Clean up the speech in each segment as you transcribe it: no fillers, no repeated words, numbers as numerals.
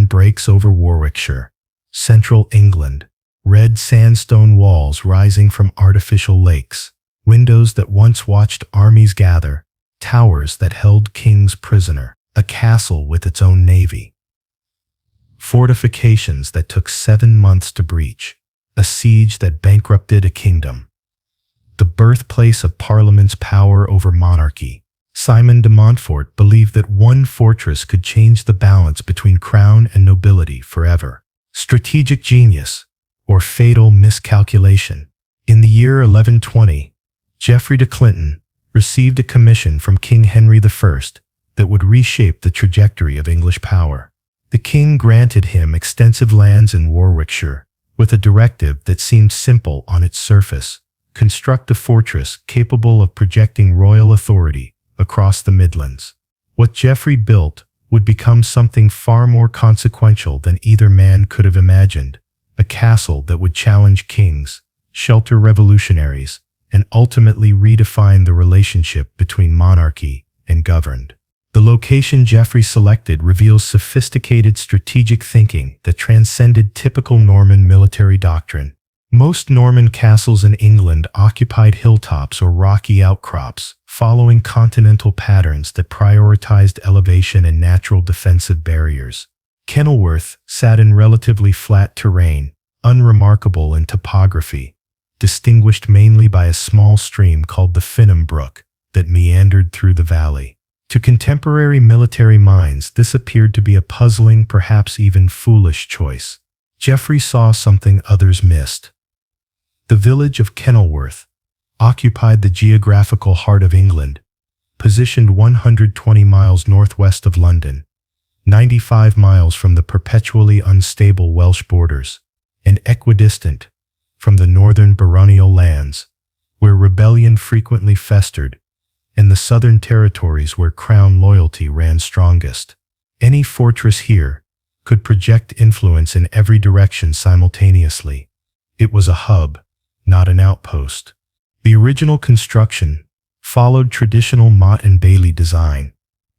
dawn breaks over Warwickshire, central England. Red sandstone walls rising from artificial lakes, windows that once watched armies gather, towers that held kings prisoner, a castle with its own navy. Fortifications that took 7 months to breach, a siege that bankrupted a kingdom. The birthplace of Parliament's power over monarchy. Simon de Montfort believed that one fortress could change the balance between crown and nobility forever. Strategic genius, or fatal miscalculation. In the year 1120, Geoffrey de Clinton received a commission from King Henry I that would reshape the trajectory of English power. The king granted him extensive lands in Warwickshire, with a directive that seemed simple on its surface: construct a fortress capable of projecting royal authority across the Midlands. What Geoffrey built would become something far more consequential than either man could have imagined. A castle that would challenge kings, shelter revolutionaries, and ultimately redefine the relationship between monarchy and governed. The location Geoffrey selected reveals sophisticated strategic thinking that transcended typical Norman military doctrine. Most Norman castles in England occupied hilltops or rocky outcrops, following continental patterns that prioritized elevation and natural defensive barriers. Kenilworth sat in relatively flat terrain, unremarkable in topography, distinguished mainly by a small stream called the Finham Brook that meandered through the valley. To contemporary military minds, this appeared to be a puzzling, perhaps even foolish choice. Geoffrey saw something others missed. The village of Kenilworth occupied the geographical heart of England, positioned 120 miles northwest of London, 95 miles from the perpetually unstable Welsh borders, and equidistant from the northern baronial lands, where rebellion frequently festered, and the southern territories where crown loyalty ran strongest. Any fortress here could project influence in every direction simultaneously. It was a hub, not an outpost. The original construction followed traditional Motte and Bailey design,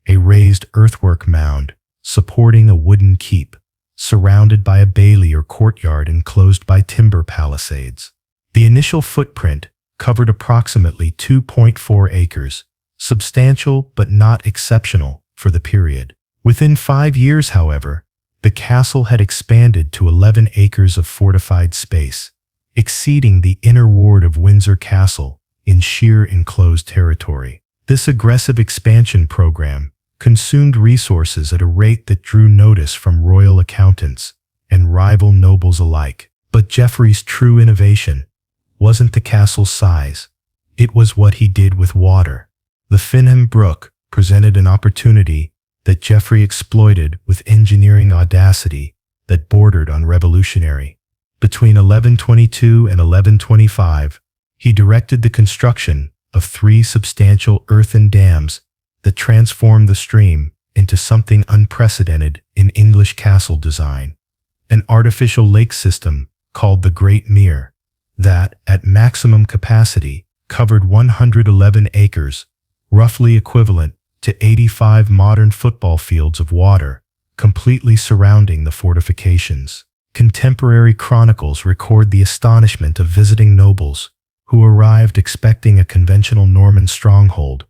a raised earthwork mound supporting a wooden keep, surrounded by a bailey or courtyard enclosed by timber palisades. The initial footprint covered approximately 2.4 acres, substantial but not exceptional for the period. Within 5 years, however, the castle had expanded to 11 acres of fortified space, exceeding the inner ward of Windsor Castle in sheer enclosed territory. This aggressive expansion program consumed resources at a rate that drew notice from royal accountants and rival nobles alike. But Geoffrey's true innovation wasn't the castle's size. It was what he did with water. The Finham Brook presented an opportunity that Geoffrey exploited with engineering audacity that bordered on revolutionary. Between 1122 and 1125, he directed the construction of 3 substantial earthen dams that transformed the stream into something unprecedented in English castle design: an artificial lake system called the Great Mere that, at maximum capacity, covered 111 acres, roughly equivalent to 85 modern football fields of water, completely surrounding the fortifications. Contemporary chronicles record the astonishment of visiting nobles who arrived expecting a conventional Norman stronghold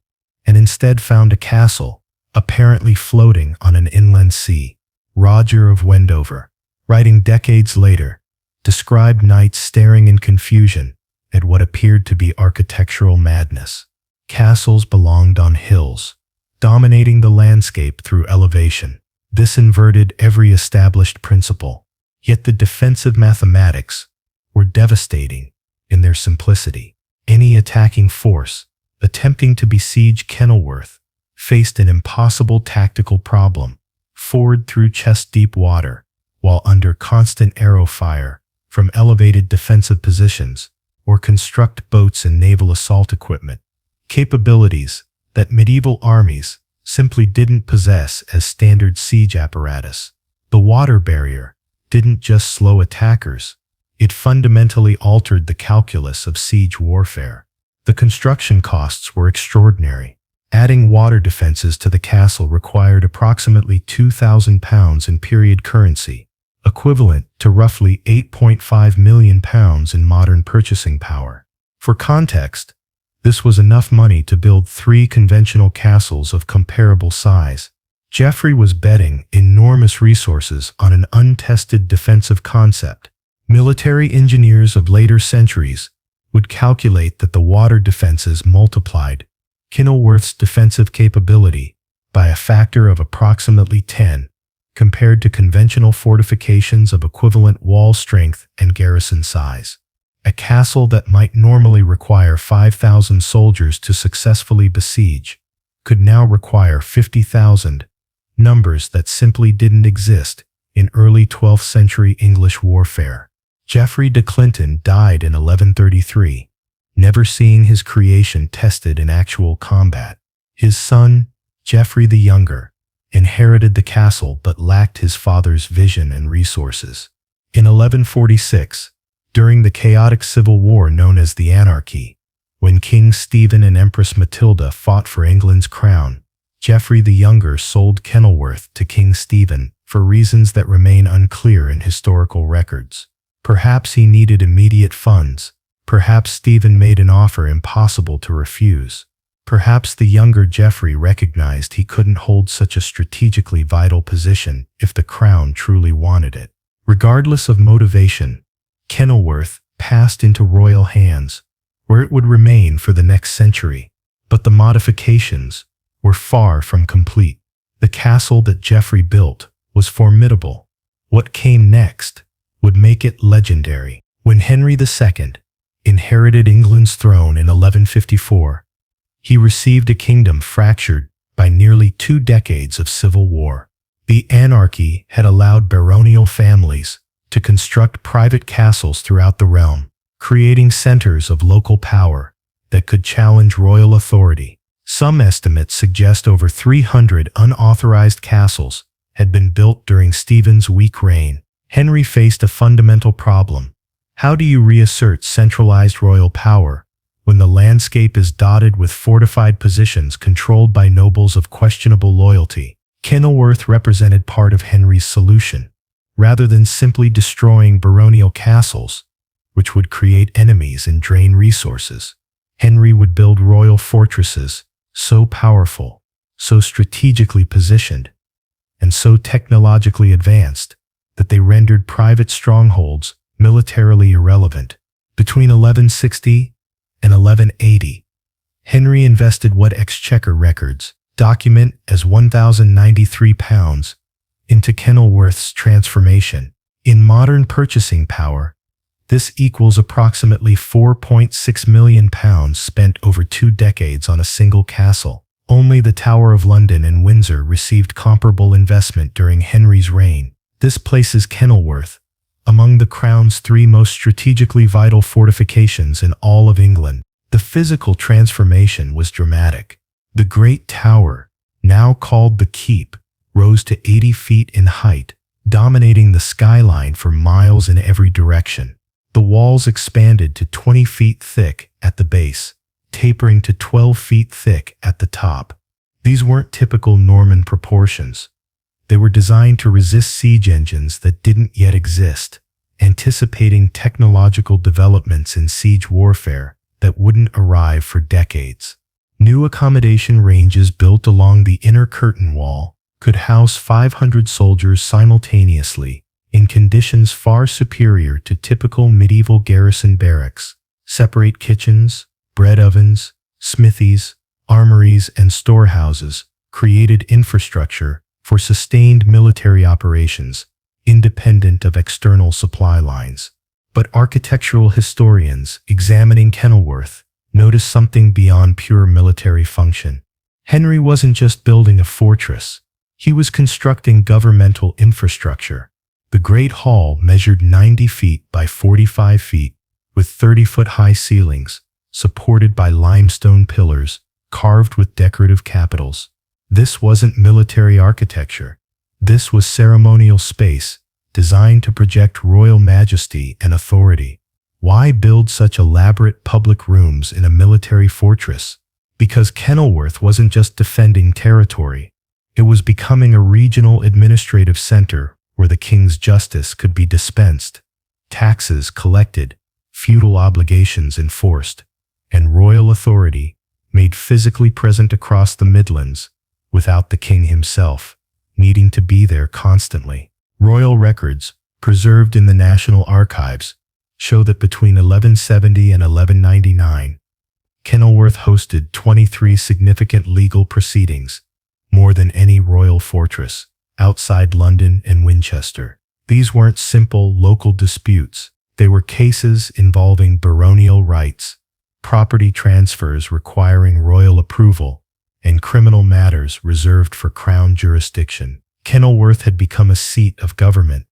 and instead found a castle, apparently floating on an inland sea. Roger of Wendover, writing decades later, described knights staring in confusion at what appeared to be architectural madness. Castles belonged on hills, dominating the landscape through elevation. This inverted every established principle. Yet the defensive mathematics were devastating in their simplicity. Any attacking force attempting to besiege Kenilworth faced an impossible tactical problem: ford through chest-deep water while under constant arrow fire from elevated defensive positions, or construct boats and naval assault equipment, capabilities that medieval armies simply didn't possess as standard siege apparatus. The water barrier didn't just slow attackers, it fundamentally altered the calculus of siege warfare. The construction costs were extraordinary. Adding water defenses to the castle required approximately £2,000 in period currency, equivalent to roughly £8.5 million in modern purchasing power. For context, this was enough money to build 3 conventional castles of comparable size. Geoffrey was betting enormous resources on an untested defensive concept. Military engineers of later centuries would calculate that the water defenses multiplied Kenilworth's defensive capability by a factor of approximately 10, compared to conventional fortifications of equivalent wall strength and garrison size. A castle that might normally require 5,000 soldiers to successfully besiege could now require 50,000, numbers that simply didn't exist in early 12th century English warfare. Geoffrey de Clinton died in 1133, never seeing his creation tested in actual combat. His son, Geoffrey the Younger, inherited the castle but lacked his father's vision and resources. In 1146, during the chaotic civil war known as the Anarchy, when King Stephen and Empress Matilda fought for England's crown, Geoffrey the Younger sold Kenilworth to King Stephen for reasons that remain unclear in historical records. Perhaps he needed immediate funds. Perhaps Stephen made an offer impossible to refuse. Perhaps the younger Geoffrey recognized he couldn't hold such a strategically vital position if the crown truly wanted it. Regardless of motivation, Kenilworth passed into royal hands, where it would remain for the next century. But the modifications were far from complete. The castle that Geoffrey built was formidable. What came next would make it legendary. When Henry II inherited England's throne in 1154, he received a kingdom fractured by nearly 2 decades of civil war. The anarchy had allowed baronial families to construct private castles throughout the realm, creating centers of local power that could challenge royal authority. Some estimates suggest over 300 unauthorized castles had been built during Stephen's weak reign. Henry faced a fundamental problem. How do you reassert centralized royal power when the landscape is dotted with fortified positions controlled by nobles of questionable loyalty? Kenilworth represented part of Henry's solution. Rather than simply destroying baronial castles, which would create enemies and drain resources, Henry would build royal fortresses so powerful, so strategically positioned, and so technologically advanced that they rendered private strongholds militarily irrelevant. Between 1160 and 1180, Henry invested what Exchequer records document as £1,093 into Kenilworth's transformation. In modern purchasing power, this equals approximately £4.6 million spent over 2 decades on a single castle. Only the Tower of London and Windsor received comparable investment during Henry's reign. This places Kenilworth among the Crown's 3 most strategically vital fortifications in all of England. The physical transformation was dramatic. The Great Tower, now called the Keep, rose to 80 feet in height, dominating the skyline for miles in every direction. The walls expanded to 20 feet thick at the base, tapering to 12 feet thick at the top. These weren't typical Norman proportions. They were designed to resist siege engines that didn't yet exist, anticipating technological developments in siege warfare that wouldn't arrive for decades. New accommodation ranges built along the inner curtain wall could house 500 soldiers simultaneously in conditions far superior to typical medieval garrison barracks. Separate kitchens, bread ovens, smithies, armories, and storehouses created infrastructure for sustained military operations, independent of external supply lines. But architectural historians examining Kenilworth noticed something beyond pure military function. Henry wasn't just building a fortress. He was constructing governmental infrastructure. The Great Hall measured 90 feet by 45 feet, with 30-foot-high ceilings, supported by limestone pillars, carved with decorative capitals. This wasn't military architecture. This was ceremonial space, designed to project royal majesty and authority. Why build such elaborate public rooms in a military fortress? because Kenilworth wasn't just defending territory. It was becoming a regional administrative center where the king's justice could be dispensed, taxes collected, feudal obligations enforced, and royal authority made physically present across the Midlands without the king himself needing to be there constantly. Royal records, preserved in the National Archives, show that between 1170 and 1199, Kenilworth hosted 23 significant legal proceedings, more than any royal fortress, outside London and Winchester. These weren't simple local disputes. They were cases involving baronial rights, property transfers requiring royal approval, and criminal matters reserved for crown jurisdiction. Kenilworth had become a seat of government,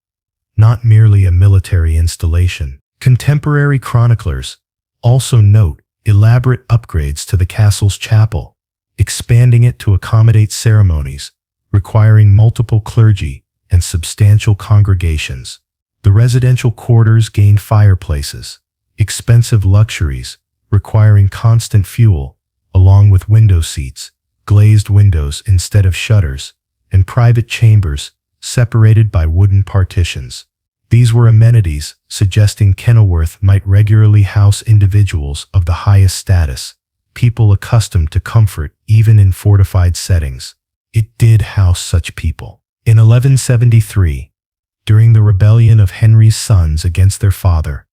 not merely a military installation. Contemporary chroniclers also note elaborate upgrades to the castle's chapel, expanding it to accommodate ceremonies requiring multiple clergy and substantial congregations. The residential quarters gained fireplaces, expensive luxuries requiring constant fuel, along with window seats, glazed windows instead of shutters, and private chambers separated by wooden partitions. These were amenities suggesting Kenilworth might regularly house individuals of the highest status, people accustomed to comfort even in fortified settings. It did house such people. In 1173, during the rebellion of Henry's sons against their father,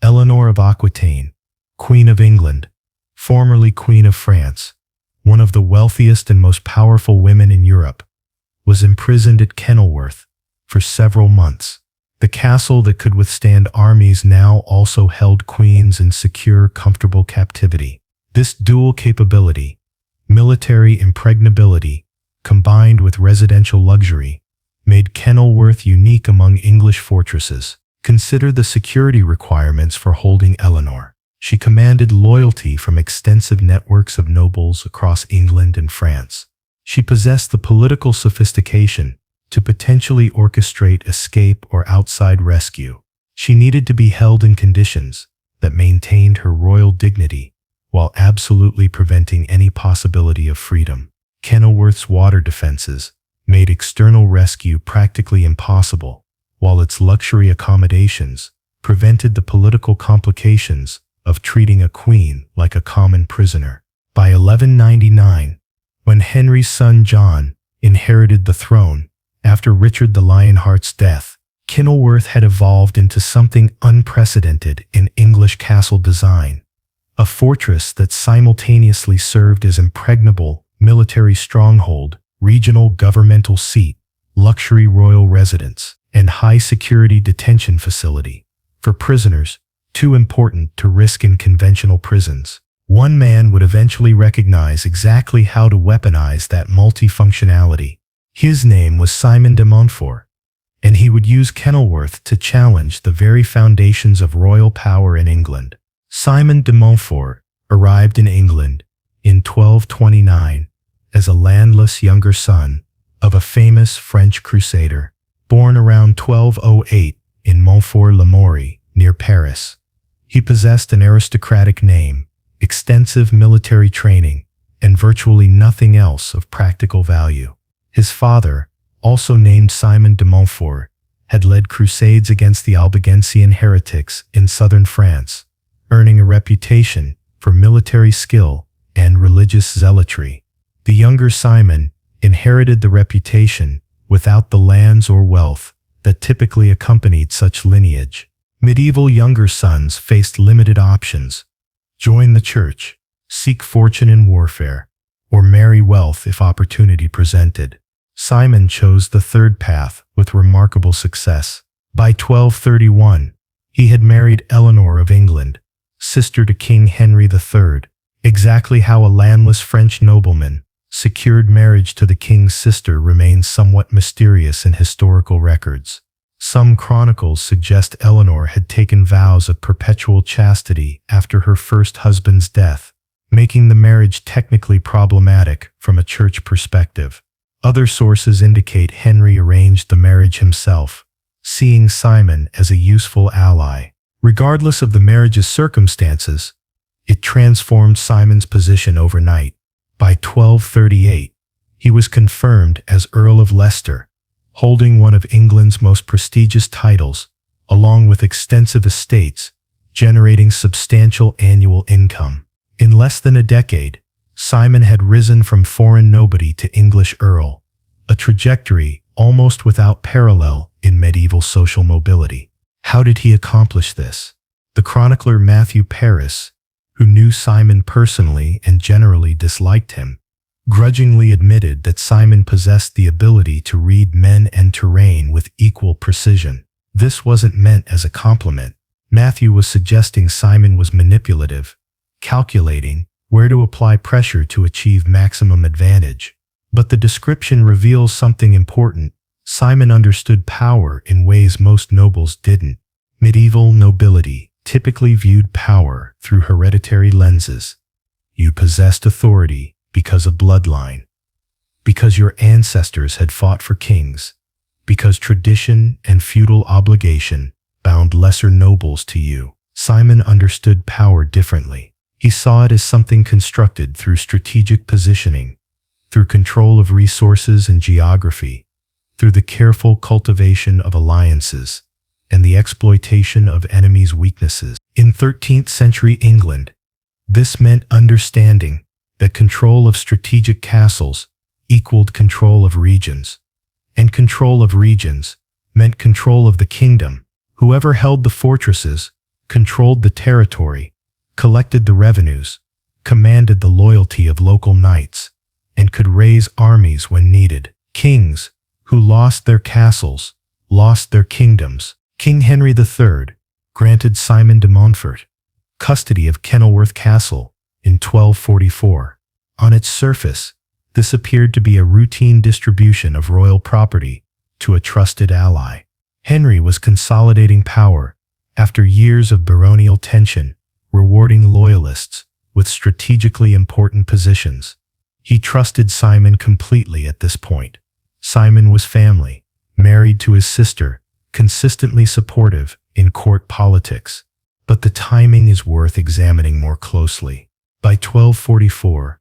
Eleanor of Aquitaine, Queen of England, formerly Queen of France, one of the wealthiest and most powerful women in Europe, was imprisoned at Kenilworth for several months. The castle that could withstand armies now also held queens in secure, comfortable captivity. This dual capability, military impregnability, combined with residential luxury, made Kenilworth unique among English fortresses. Consider the security requirements for holding Eleanor. She commanded loyalty from extensive networks of nobles across England and France. She possessed the political sophistication to potentially orchestrate escape or outside rescue. She needed to be held in conditions that maintained her royal dignity while absolutely preventing any possibility of freedom. Kenilworth's water defenses made external rescue practically impossible, while its luxury accommodations prevented the political complications of treating a queen like a common prisoner. By 1199, when Henry's son John inherited the throne after Richard the Lionheart's death, Kenilworth had evolved into something unprecedented in English castle design, a fortress that simultaneously served as impregnable military stronghold, regional governmental seat, luxury royal residence, and high-security detention facility for prisoners too important to risk in conventional prisons. One man would eventually recognize exactly how to weaponize that multifunctionality. His name was Simon de Montfort, and he would use Kenilworth to challenge the very foundations of royal power in England. Simon de Montfort arrived in England in 1229 as a landless younger son of a famous French crusader, born around 1208 in Montfort-l'Amaury near Paris. He possessed an aristocratic name, extensive military training, and virtually nothing else of practical value. His father, also named Simon de Montfort, had led crusades against the Albigensian heretics in southern France, earning a reputation for military skill and religious zealotry. The younger Simon inherited the reputation without the lands or wealth that typically accompanied such lineage. Medieval younger sons faced limited options: join the church, seek fortune in warfare, or marry wealth if opportunity presented. Simon chose the third path with remarkable success. By 1231, he had married Eleanor of England, sister to King Henry III, exactly how a landless French nobleman secured marriage to the king's sister remains somewhat mysterious in historical records. Some chronicles suggest Eleanor had taken vows of perpetual chastity after her first husband's death, making the marriage technically problematic from a church perspective. Other sources indicate Henry arranged the marriage himself, seeing Simon as a useful ally. Regardless of the marriage's circumstances, It transformed Simon's position overnight. By 1238, he was confirmed as Earl of Leicester, holding one of England's most prestigious titles, along with extensive estates, generating substantial annual income. In less than a decade, Simon had risen from foreign nobody to English earl, a trajectory almost without parallel in medieval social mobility. How did he accomplish this? The chronicler Matthew Paris, who knew Simon personally and generally disliked him, grudgingly admitted that Simon possessed the ability to read men and terrain with equal precision. This wasn't meant as a compliment. Matthew was suggesting Simon was manipulative, calculating where to apply pressure to achieve maximum advantage. But the description reveals something important. Simon understood power in ways most nobles didn't. Medieval nobility typically viewed power through hereditary lenses. You possessed authority because of bloodline, because your ancestors had fought for kings, because tradition and feudal obligation bound lesser nobles to you. Simon understood power differently. He saw it as something constructed through strategic positioning, through control of resources and geography, through the careful cultivation of alliances, and the exploitation of enemies' weaknesses. In 13th century England, this meant understanding that control of strategic castles equaled control of regions, and control of regions meant control of the kingdom. Whoever held the fortresses controlled the territory, collected the revenues, commanded the loyalty of local knights, and could raise armies when needed. Kings who lost their castles lost their kingdoms. King Henry III granted Simon de Montfort custody of Kenilworth Castle in 1244. On its surface, this appeared to be a routine distribution of royal property to a trusted ally. Henry was consolidating power after years of baronial tension, rewarding loyalists with strategically important positions. He trusted Simon completely at this point. Simon was family, married to his sister, consistently supportive in court politics. But the timing is worth examining more closely. By 1244,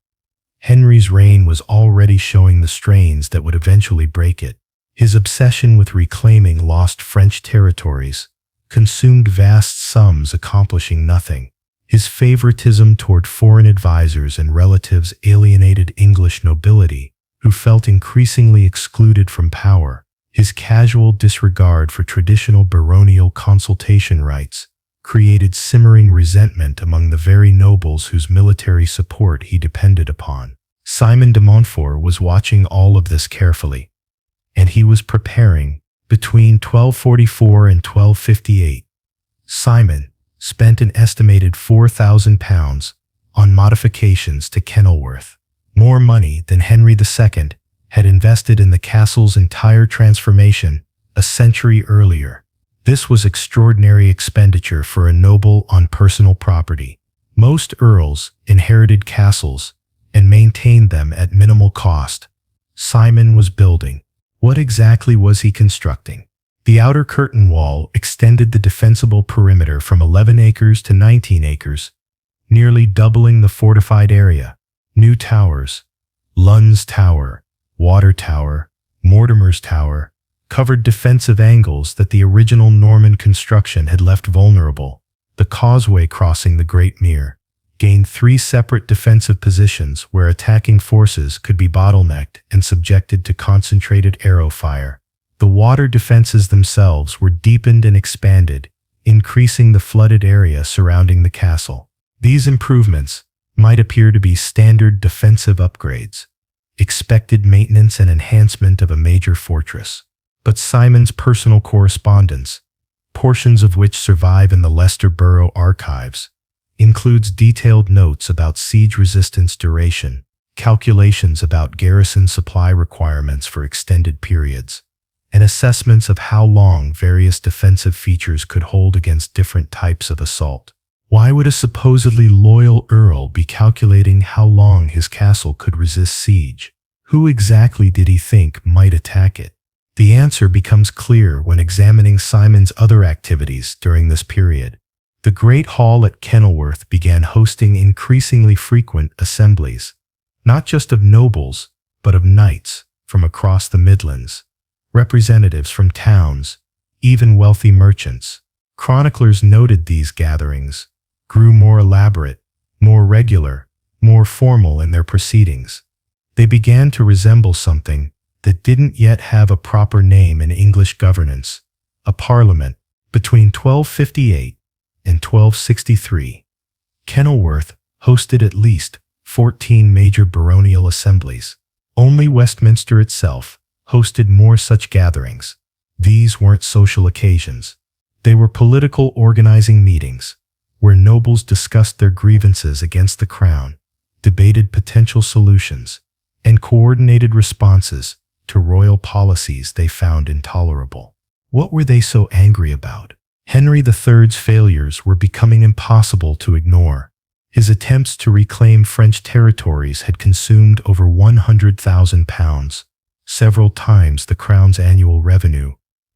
Henry's reign was already showing the strains that would eventually break it. His obsession with reclaiming lost French territories consumed vast sums accomplishing nothing. His favoritism toward foreign advisors and relatives alienated English nobility, who felt increasingly excluded from power. His casual disregard for traditional baronial consultation rights created simmering resentment among the very nobles whose military support he depended upon. Simon de Montfort was watching all of this carefully, and he was preparing. Between 1244 and 1258, Simon spent an estimated £4,000 on modifications to Kenilworth, more money than Henry II had invested in the castle's entire transformation a century earlier. This was extraordinary expenditure for a noble on personal property. Most earls inherited castles and maintained them at minimal cost. Simon was building. What exactly was he constructing? The outer curtain wall extended the defensible perimeter from 11 acres to 19 acres, nearly doubling the fortified area. New towers, Lund's Tower, Water Tower, Mortimer's Tower, covered defensive angles that the original Norman construction had left vulnerable. The causeway crossing the Great Mere gained 3 separate defensive positions where attacking forces could be bottlenecked and subjected to concentrated arrow fire. The water defenses themselves were deepened and expanded, increasing the flooded area surrounding the castle. These improvements might appear to be standard defensive upgrades, expected maintenance and enhancement of a major fortress. But Simon's personal correspondence, portions of which survive in the Leicester Borough archives, includes detailed notes about siege resistance duration, calculations about garrison supply requirements for extended periods, and assessments of how long various defensive features could hold against different types of assault. Why would a supposedly loyal earl be calculating how long his castle could resist siege? Who exactly did he think might attack it? The answer becomes clear when examining Simon's other activities during this period. The Great Hall at Kenilworth began hosting increasingly frequent assemblies, not just of nobles, but of knights from across the Midlands, representatives from towns, even wealthy merchants. Chroniclers noted these gatherings grew more elaborate, more regular, more formal in their proceedings. They began to resemble something that didn't yet have a proper name in English governance, a parliament. Between 1258 and 1263, Kenilworth hosted at least 14 major baronial assemblies. Only Westminster itself hosted more such gatherings. These weren't social occasions. They were political organizing meetings, where nobles discussed their grievances against the crown, debated potential solutions, and coordinated responses to royal policies they found intolerable. What were they so angry about? Henry III's failures were becoming impossible to ignore. His attempts to reclaim French territories had consumed over £100,000, several times the crown's annual revenue,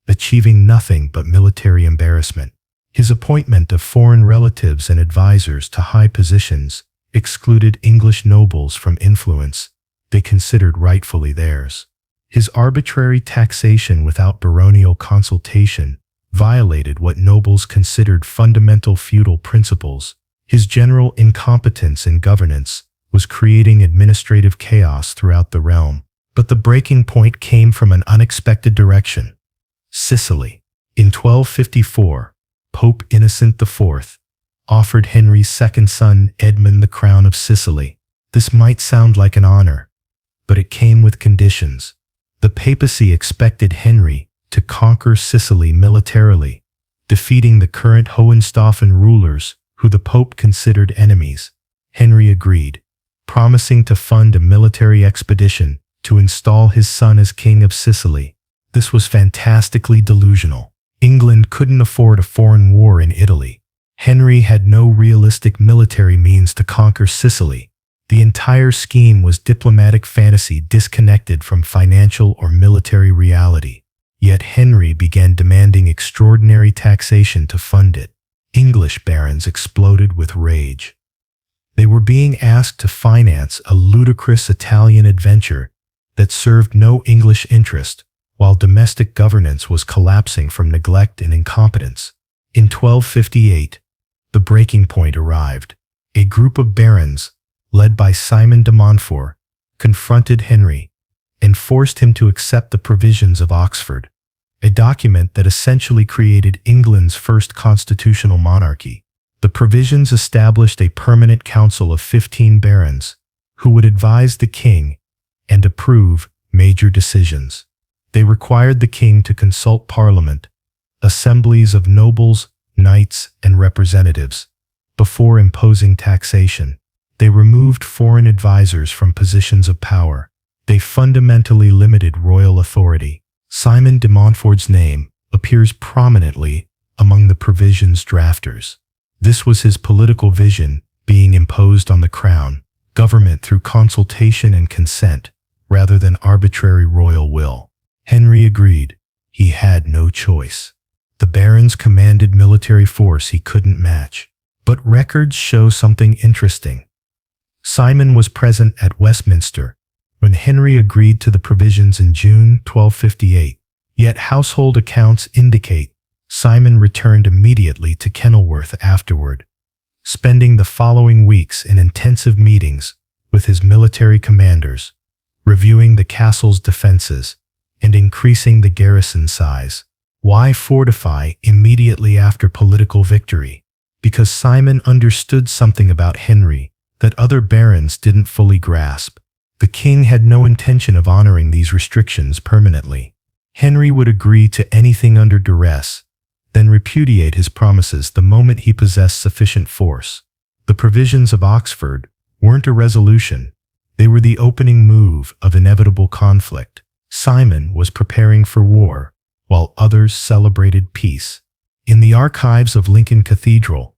achieving nothing but military embarrassment. His appointment of foreign relatives and advisors to high positions excluded English nobles from influence they considered rightfully theirs. His arbitrary taxation without baronial consultation violated what nobles considered fundamental feudal principles. His general incompetence in governance was creating administrative chaos throughout the realm. But the breaking point came from an unexpected direction. Sicily. In 1254, Pope Innocent IV offered Henry's second son Edmund the crown of Sicily. This might sound like an honor, but it came with conditions. The papacy expected Henry to conquer Sicily militarily, defeating the current Hohenstaufen rulers who the Pope considered enemies. Henry agreed, promising to fund a military expedition to install his son as King of Sicily. This was fantastically delusional. England couldn't afford a foreign war in Italy. Henry had no realistic military means to conquer Sicily. The entire scheme was diplomatic fantasy disconnected from financial or military reality. Yet Henry began demanding extraordinary taxation to fund it. English barons exploded with rage. They were being asked to finance a ludicrous Italian adventure that served no English interest, while domestic governance was collapsing from neglect and incompetence. In 1258, the breaking point arrived. A group of barons, led by Simon de Montfort, confronted Henry and forced him to accept the provisions of Oxford, a document that essentially created England's first constitutional monarchy. The provisions established a permanent council of 15 barons who would advise the king and approve major decisions. They required the king to consult Parliament, assemblies of nobles, knights, and representatives, before imposing taxation. They removed foreign advisors from positions of power. They fundamentally limited royal authority. Simon de Montfort's name appears prominently among the provisions drafters. This was his political vision being imposed on the crown, government through consultation and consent, rather than arbitrary royal will. Henry agreed. He had no choice. The barons commanded military force he couldn't match. But records show something interesting. Simon was present at Westminster when Henry agreed to the provisions in June 1258. Yet household accounts indicate Simon returned immediately to Kenilworth afterward, spending the following weeks in intensive meetings with his military commanders, reviewing the castle's defenses and increasing the garrison size. Why fortify immediately after political victory? Because Simon understood something about Henry that other barons didn't fully grasp. The king had no intention of honoring these restrictions permanently. Henry would agree to anything under duress, then repudiate his promises the moment he possessed sufficient force. The provisions of Oxford weren't a resolution. They were the opening move of inevitable conflict. Simon was preparing for war, while others celebrated peace. In the archives of Lincoln Cathedral,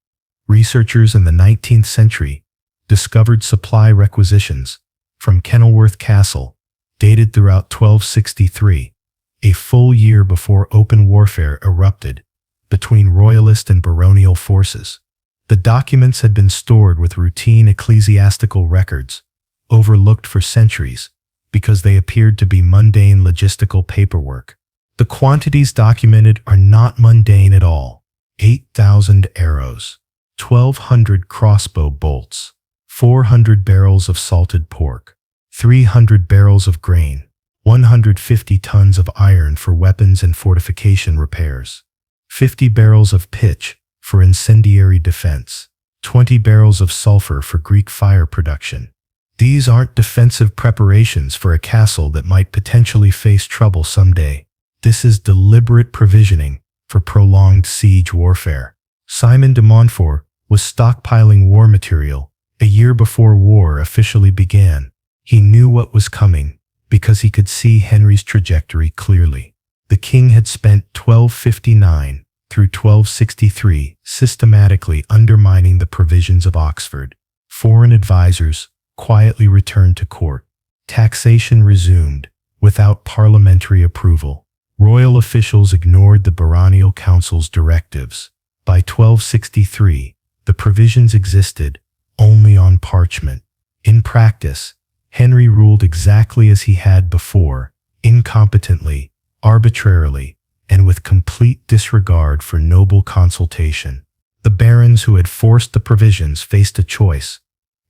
researchers in the 19th century discovered supply requisitions from Kenilworth Castle, dated throughout 1263, a full year before open warfare erupted. between royalist and baronial forces. The documents had been stored with routine ecclesiastical records, overlooked for centuries, because they appeared to be mundane logistical paperwork. The quantities documented are not mundane at all. 8,000 arrows, 1,200 crossbow bolts, 400 barrels of salted pork, 300 barrels of grain, 150 tons of iron for weapons and fortification repairs, 50 barrels of pitch for incendiary defense, 20 barrels of sulfur for Greek fire production. These aren't defensive preparations for a castle that might potentially face trouble someday. This is deliberate provisioning for prolonged siege warfare. Simon de Montfort was stockpiling war material a year before war officially began. He knew what was coming because he could see Henry's trajectory clearly. The king had spent 1259 through 1263 systematically undermining the provisions of Oxford. Foreign advisors quietly returned to court. Taxation resumed without parliamentary approval. Royal officials ignored the baronial council's directives. By 1263, the provisions existed only on parchment. In practice, Henry ruled exactly as he had before, incompetently, arbitrarily, and with complete disregard for noble consultation. The barons who had forced the provisions faced a choice: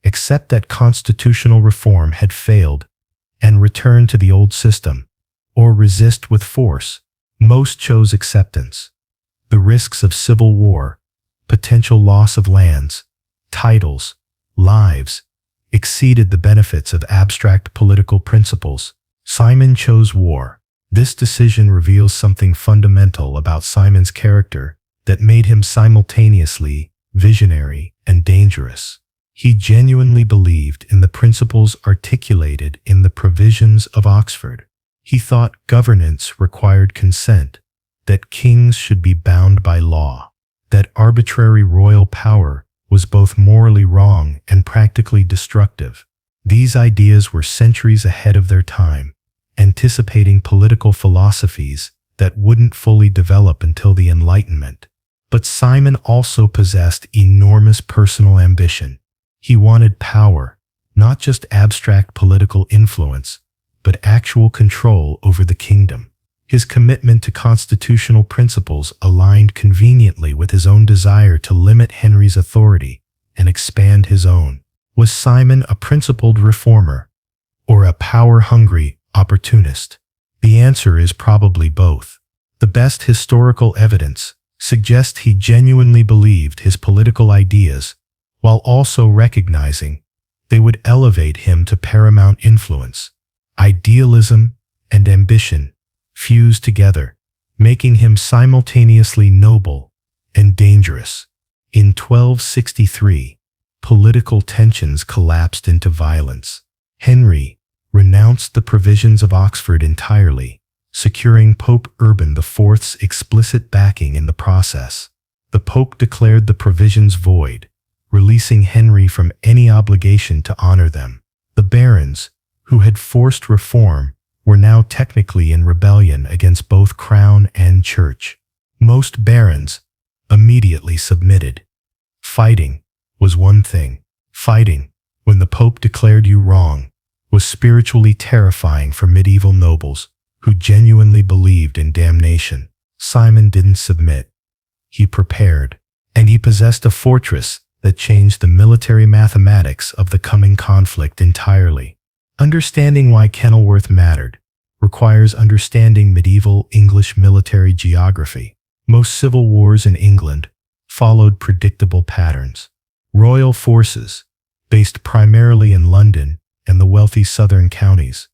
accept that constitutional reform had failed and return to the old system, or resist with force. Most chose acceptance. The risks of civil war, potential loss of lands, titles, lives, exceeded the benefits of abstract political principles. Simon chose war. This decision reveals something fundamental about Simon's character that made him simultaneously visionary and dangerous. He genuinely believed in the principles articulated in the provisions of Oxford. He thought governance required consent, that kings should be bound by law, that arbitrary royal power was both morally wrong and practically destructive. These ideas were centuries ahead of their time, anticipating political philosophies that wouldn't fully develop until the Enlightenment. But Simon also possessed enormous personal ambition. He wanted power, not just abstract political influence, but actual control over the kingdom. His commitment to constitutional principles aligned conveniently with his own desire to limit Henry's authority and expand his own. Was Simon a principled reformer or a power-hungry opportunist? The answer is probably both. The best historical evidence suggests he genuinely believed his political ideas while also recognizing they would elevate him to paramount influence. Idealism and ambition fused together, making him simultaneously noble and dangerous. In 1263, political tensions collapsed into violence. Henry renounced the provisions of Oxford entirely, securing Pope Urban IV's explicit backing in the process. The Pope declared the provisions void, releasing Henry from any obligation to honor them. The barons, who had forced reform, were now technically in rebellion against both crown and church. Most barons immediately submitted. Fighting was one thing. Fighting, when the Pope declared you wrong, was spiritually terrifying for medieval nobles who genuinely believed in damnation. Simon didn't submit. He prepared, and he possessed a fortress that changed the military mathematics of the coming conflict entirely. Understanding why Kenilworth mattered requires understanding medieval English military geography. Most civil wars in England followed predictable patterns. Royal forces, based primarily in London and the wealthy southern counties,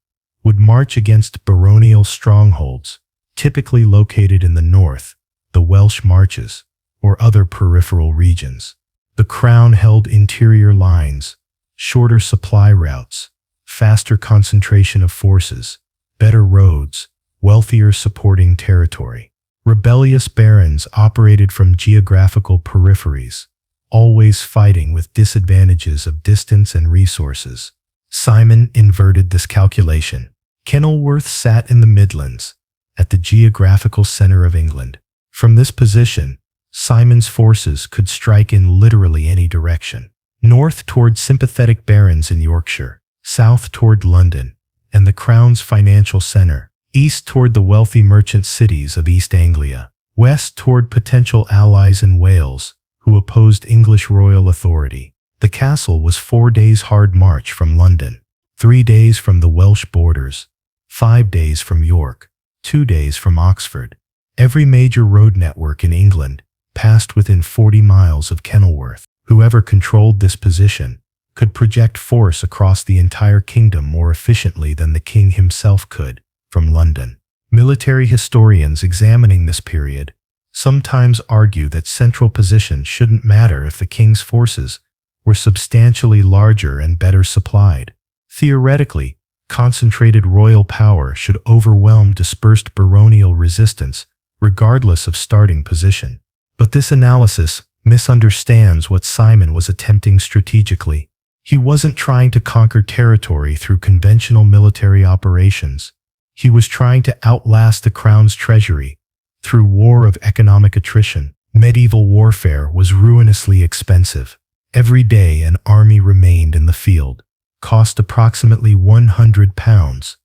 would march against baronial strongholds, typically located in the north, the Welsh Marches, or other peripheral regions. The crown held interior lines, shorter supply routes, faster concentration of forces, better roads, wealthier supporting territory. Rebellious barons operated from geographical peripheries, always fighting with disadvantages of distance and resources. Simon inverted this calculation. Kenilworth sat in the Midlands, at the geographical center of England. From this position, Simon's forces could strike in literally any direction. North toward sympathetic barons in Yorkshire, south toward London and the Crown's financial centre, east toward the wealthy merchant cities of East Anglia, west toward potential allies in Wales who opposed English royal authority. The castle was 4 days' hard march from London, 3 days from the Welsh borders, 5 days from York, 2 days from Oxford. Every major road network in England passed within 40 miles of Kenilworth. Whoever controlled this position could project force across the entire kingdom more efficiently than the king himself could from London. Military historians examining this period sometimes argue that central position shouldn't matter if the king's forces were substantially larger and better supplied. Theoretically, concentrated royal power should overwhelm dispersed baronial resistance regardless of starting position. But this analysis misunderstands what Simon was attempting strategically. He wasn't trying to conquer territory through conventional military operations. He was trying to outlast the crown's treasury through war of economic attrition. Medieval warfare was ruinously expensive. Every day an army remained in the field cost approximately £100,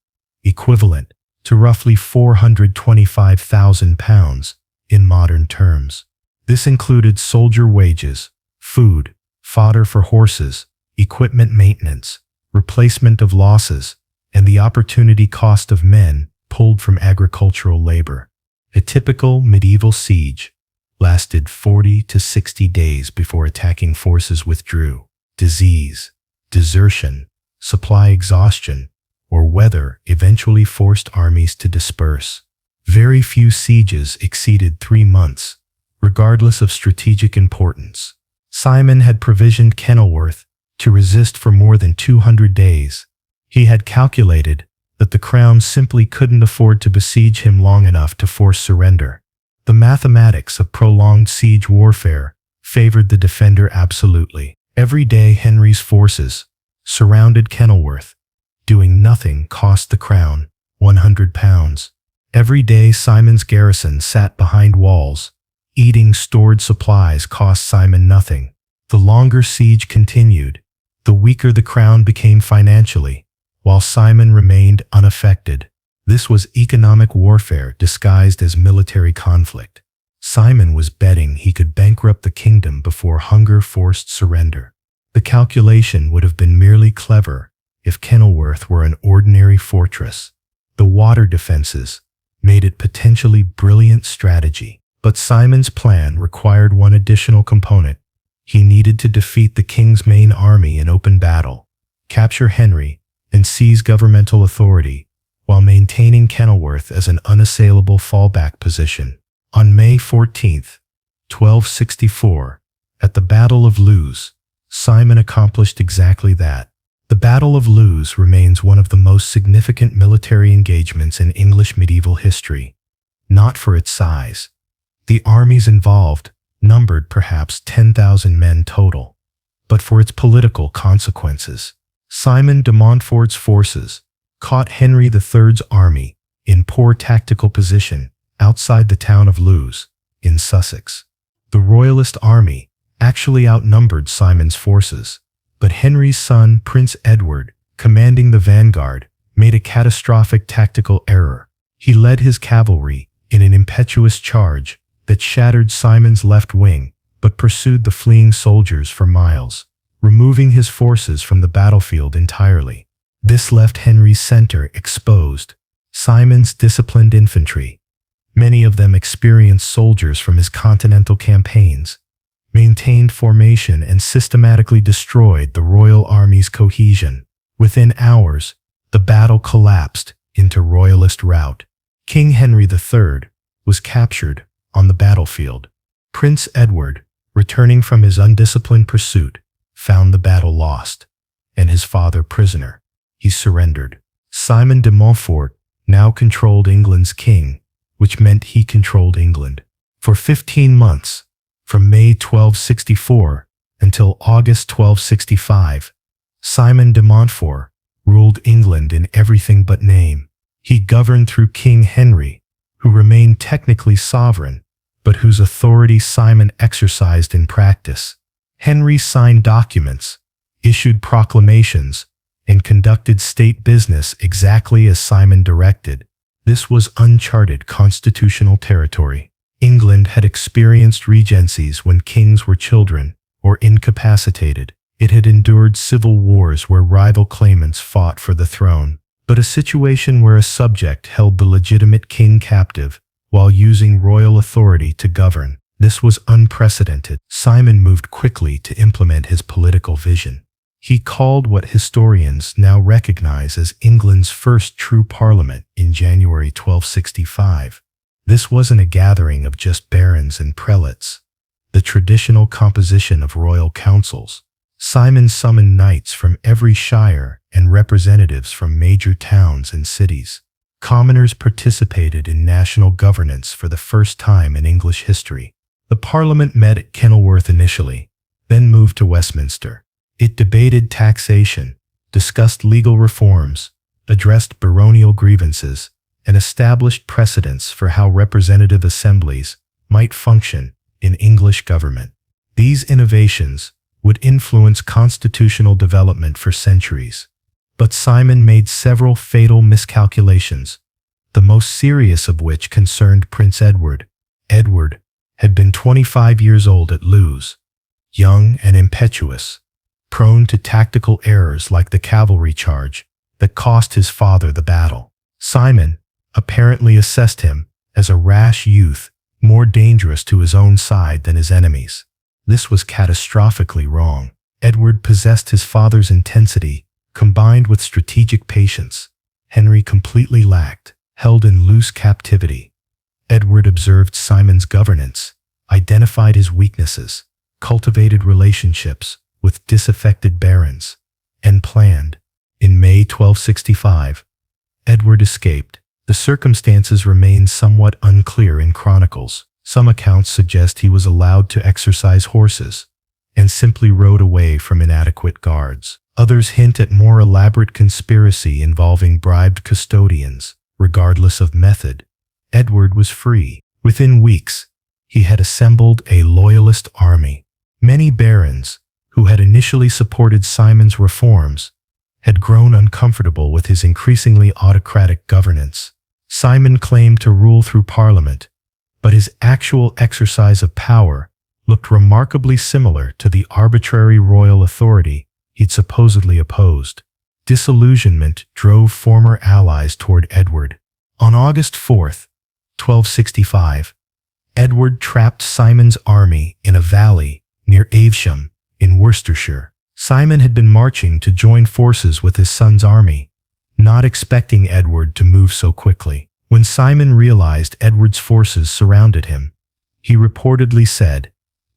equivalent to roughly £425,000 in modern terms. This included soldier wages, food, fodder for horses, equipment maintenance, replacement of losses, and the opportunity cost of men pulled from agricultural labor. A typical medieval siege lasted 40 to 60 days before attacking forces withdrew. Disease, desertion, supply exhaustion, or weather eventually forced armies to disperse. Very few sieges exceeded 3 months, regardless of strategic importance. Simon had provisioned Kenilworth to resist for more than 200 days. He had calculated that the crown simply couldn't afford to besiege him long enough to force surrender. The mathematics of prolonged siege warfare favored the defender absolutely. Every day Henry's forces surrounded Kenilworth. Doing nothing cost the crown £100. Every day Simon's garrison sat behind walls. Eating stored supplies cost Simon nothing. The longer siege continued, the weaker the crown became financially, while Simon remained unaffected. This was economic warfare disguised as military conflict. Simon was betting he could bankrupt the kingdom before hunger forced surrender. The calculation would have been merely clever if Kenilworth were an ordinary fortress. The water defenses made it potentially brilliant strategy. But Simon's plan required one additional component. He needed to defeat the king's main army in open battle, capture Henry, and seize governmental authority, while maintaining Kenilworth as an unassailable fallback position. On May 14, 1264, at the Battle of Lewes, Simon accomplished exactly that. The Battle of Lewes remains one of the most significant military engagements in English medieval history, not for its size. The armies involved numbered perhaps 10,000 men total, but for its political consequences. Simon de Montfort's forces caught Henry III's army in poor tactical position outside the town of Lewes, in Sussex. The Royalist army actually outnumbered Simon's forces, but Henry's son, Prince Edward, commanding the vanguard, made a catastrophic tactical error. He led his cavalry in an impetuous charge that shattered Simon's left wing, but pursued the fleeing soldiers for miles, removing his forces from the battlefield entirely. This left Henry's center exposed. Simon's disciplined infantry, many of them experienced soldiers from his continental campaigns, maintained formation and systematically destroyed the royal army's cohesion. Within hours, the battle collapsed into royalist rout. King Henry III was captured on the battlefield. Prince Edward, returning from his undisciplined pursuit, found the battle lost, and his father prisoner. He surrendered. Simon de Montfort now controlled England's king, which meant he controlled England. For 15 months, from May 1264 until August 1265, Simon de Montfort ruled England in everything but name. He governed through King Henry, who remained technically sovereign, but whose authority Simon exercised in practice. Henry signed documents, issued proclamations, and conducted state business exactly as Simon directed. This was uncharted constitutional territory. England had experienced regencies when kings were children or incapacitated. It had endured civil wars where rival claimants fought for the throne. But a situation where a subject held the legitimate king captive while using royal authority to govern, this was unprecedented. Simon moved quickly to implement his political vision. He called what historians now recognize as England's first true parliament in January 1265. This wasn't a gathering of just barons and prelates, the traditional composition of royal councils. Simon summoned knights from every shire and representatives from major towns and cities. Commoners participated in national governance for the first time in English history. The Parliament met at Kenilworth initially, then moved to Westminster. It debated taxation, discussed legal reforms, addressed baronial grievances, and established precedents for how representative assemblies might function in English government. These innovations would influence constitutional development for centuries. But Simon made several fatal miscalculations, the most serious of which concerned Prince Edward. Edward had been 25 years old at Lewes, young and impetuous, prone to tactical errors like the cavalry charge that cost his father the battle. Simon apparently assessed him as a rash youth, more dangerous to his own side than his enemies. This was catastrophically wrong. Edward possessed his father's intensity, combined with strategic patience. Henry completely lacked, held in loose captivity. Edward observed Simon's governance, identified his weaknesses, cultivated relationships with disaffected barons, and planned. In May 1265, Edward escaped. The circumstances remain somewhat unclear in chronicles. Some accounts suggest he was allowed to exercise horses and simply rode away from inadequate guards. Others hint at more elaborate conspiracy involving bribed custodians. Regardless of method, Edward was free. Within weeks, he had assembled a loyalist army. Many barons, who had initially supported Simon's reforms, had grown uncomfortable with his increasingly autocratic governance. Simon claimed to rule through Parliament, but his actual exercise of power looked remarkably similar to the arbitrary royal authority he'd supposedly opposed. Disillusionment drove former allies toward Edward. On August 4th, 1265, Edward trapped Simon's army in a valley near Evesham in Worcestershire. Simon had been marching to join forces with his son's army, not expecting Edward to move so quickly. When Simon realized Edward's forces surrounded him, he reportedly said,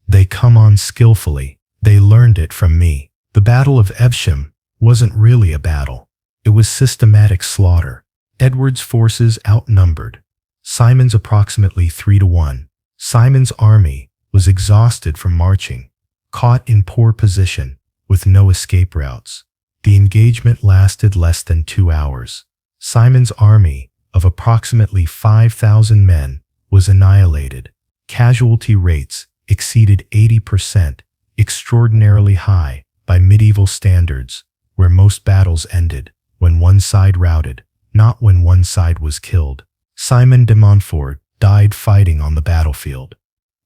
"They come on skillfully. They learned it from me." The Battle of Evesham wasn't really a battle. It was systematic slaughter. Edward's forces outnumbered Simon's approximately 3-1. Simon's army was exhausted from marching, caught in poor position, with no escape routes. The engagement lasted less than 2 hours. Simon's army, of approximately 5,000 men, was annihilated. Casualty rates exceeded 80%, extraordinarily high by medieval standards, where most battles ended when one side routed, not when one side was killed. Simon de Montfort died fighting on the battlefield.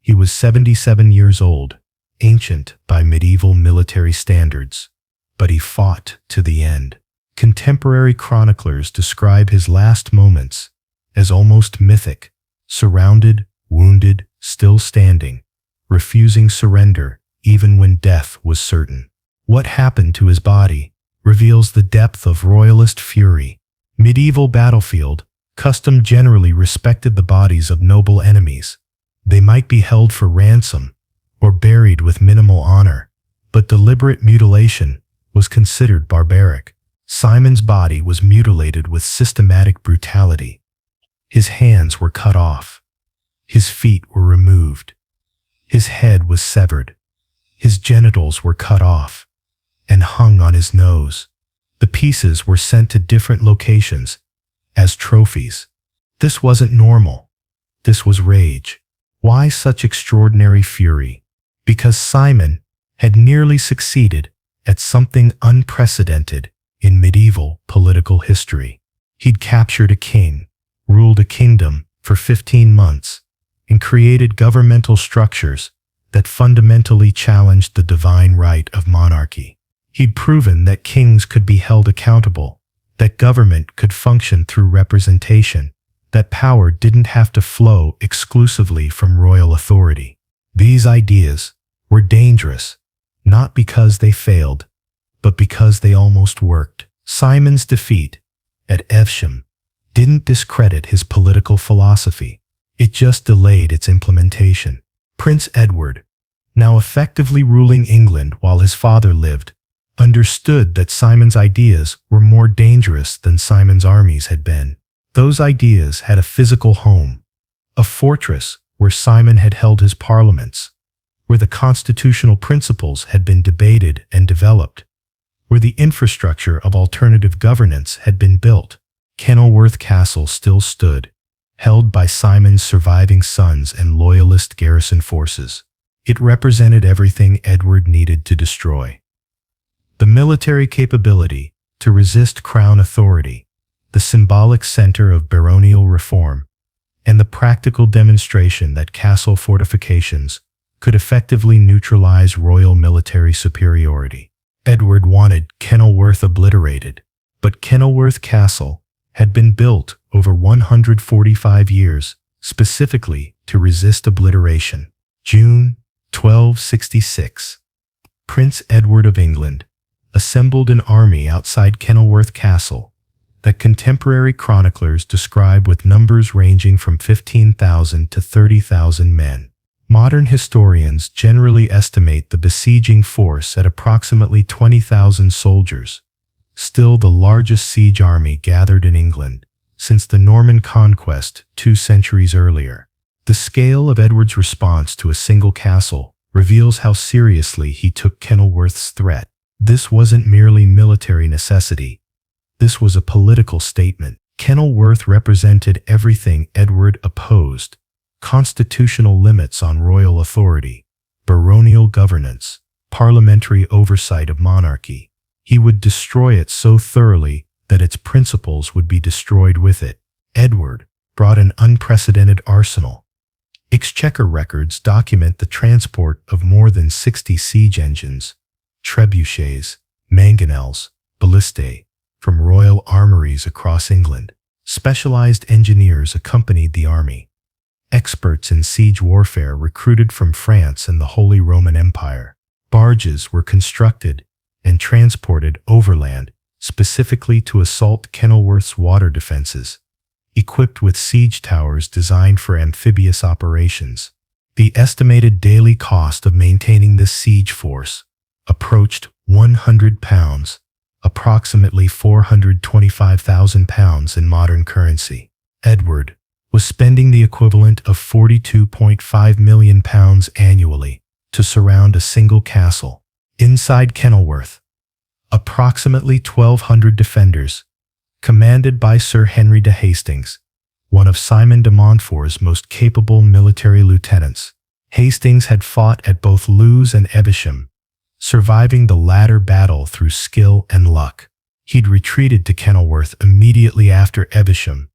He was 77 years old, ancient by medieval military standards, but he fought to the end. Contemporary chroniclers describe his last moments as almost mythic, surrounded, wounded, still standing, refusing surrender even when death was certain. What happened to his body reveals the depth of royalist fury. Medieval battlefield, custom generally respected the bodies of noble enemies. They might be held for ransom or buried with minimal honor, but deliberate mutilation was considered barbaric. Simon's body was mutilated with systematic brutality. His hands were cut off. His feet were removed. His head was severed. His genitals were cut off and hung on his nose. The pieces were sent to different locations as trophies. This wasn't normal. This was rage. Why such extraordinary fury? Because Simon had nearly succeeded at something unprecedented in medieval political history. He'd captured a king, ruled a kingdom for 15 months, and created governmental structures that fundamentally challenged the divine right of monarchy. He'd proven that kings could be held accountable, that government could function through representation, that power didn't have to flow exclusively from royal authority. These ideas were dangerous, not because they failed, but because they almost worked. Simon's defeat at Evesham didn't discredit his political philosophy. It just delayed its implementation. Prince Edward, now effectively ruling England while his father lived, understood that Simon's ideas were more dangerous than Simon's armies had been. Those ideas had a physical home, a fortress where Simon had held his parliaments, where the constitutional principles had been debated and developed, where the infrastructure of alternative governance had been built. Kenilworth Castle still stood, held by Simon's surviving sons and loyalist garrison forces. It represented everything Edward needed to destroy: the military capability to resist crown authority, the symbolic center of baronial reform, and the practical demonstration that castle fortifications could effectively neutralize royal military superiority. Edward wanted Kenilworth obliterated, but Kenilworth Castle had been built over 145 years specifically to resist obliteration. June 1266. Prince Edward of England assembled an army outside Kenilworth Castle that contemporary chroniclers describe with numbers ranging from 15,000 to 30,000 men. Modern historians generally estimate the besieging force at approximately 20,000 soldiers, still the largest siege army gathered in England since the Norman Conquest 2 centuries earlier. The scale of Edward's response to a single castle reveals how seriously he took Kenilworth's threat. This wasn't merely military necessity. This was a political statement. Kenilworth represented everything Edward opposed: constitutional limits on royal authority, baronial governance, parliamentary oversight of monarchy. He would destroy it so thoroughly that its principles would be destroyed with it. Edward brought an unprecedented arsenal. Exchequer records document the transport of more than 60 siege engines, trebuchets, mangonels, ballistae, from royal armories across England. Specialized engineers accompanied the army, experts in siege warfare recruited from France and the Holy Roman Empire. Barges were constructed and transported overland specifically to assault Kenilworth's water defenses, equipped with siege towers designed for amphibious operations. The estimated daily cost of maintaining this siege force approached £100, approximately £425,000 in modern currency. Edward was spending the equivalent of £42.5 million annually to surround a single castle. Inside Kenilworth, approximately 1,200 defenders, commanded by Sir Henry de Hastings, one of Simon de Montfort's most capable military lieutenants. Hastings had fought at both Lewes and Evesham, surviving the latter battle through skill and luck. He'd retreated to Kenilworth immediately after Evesham,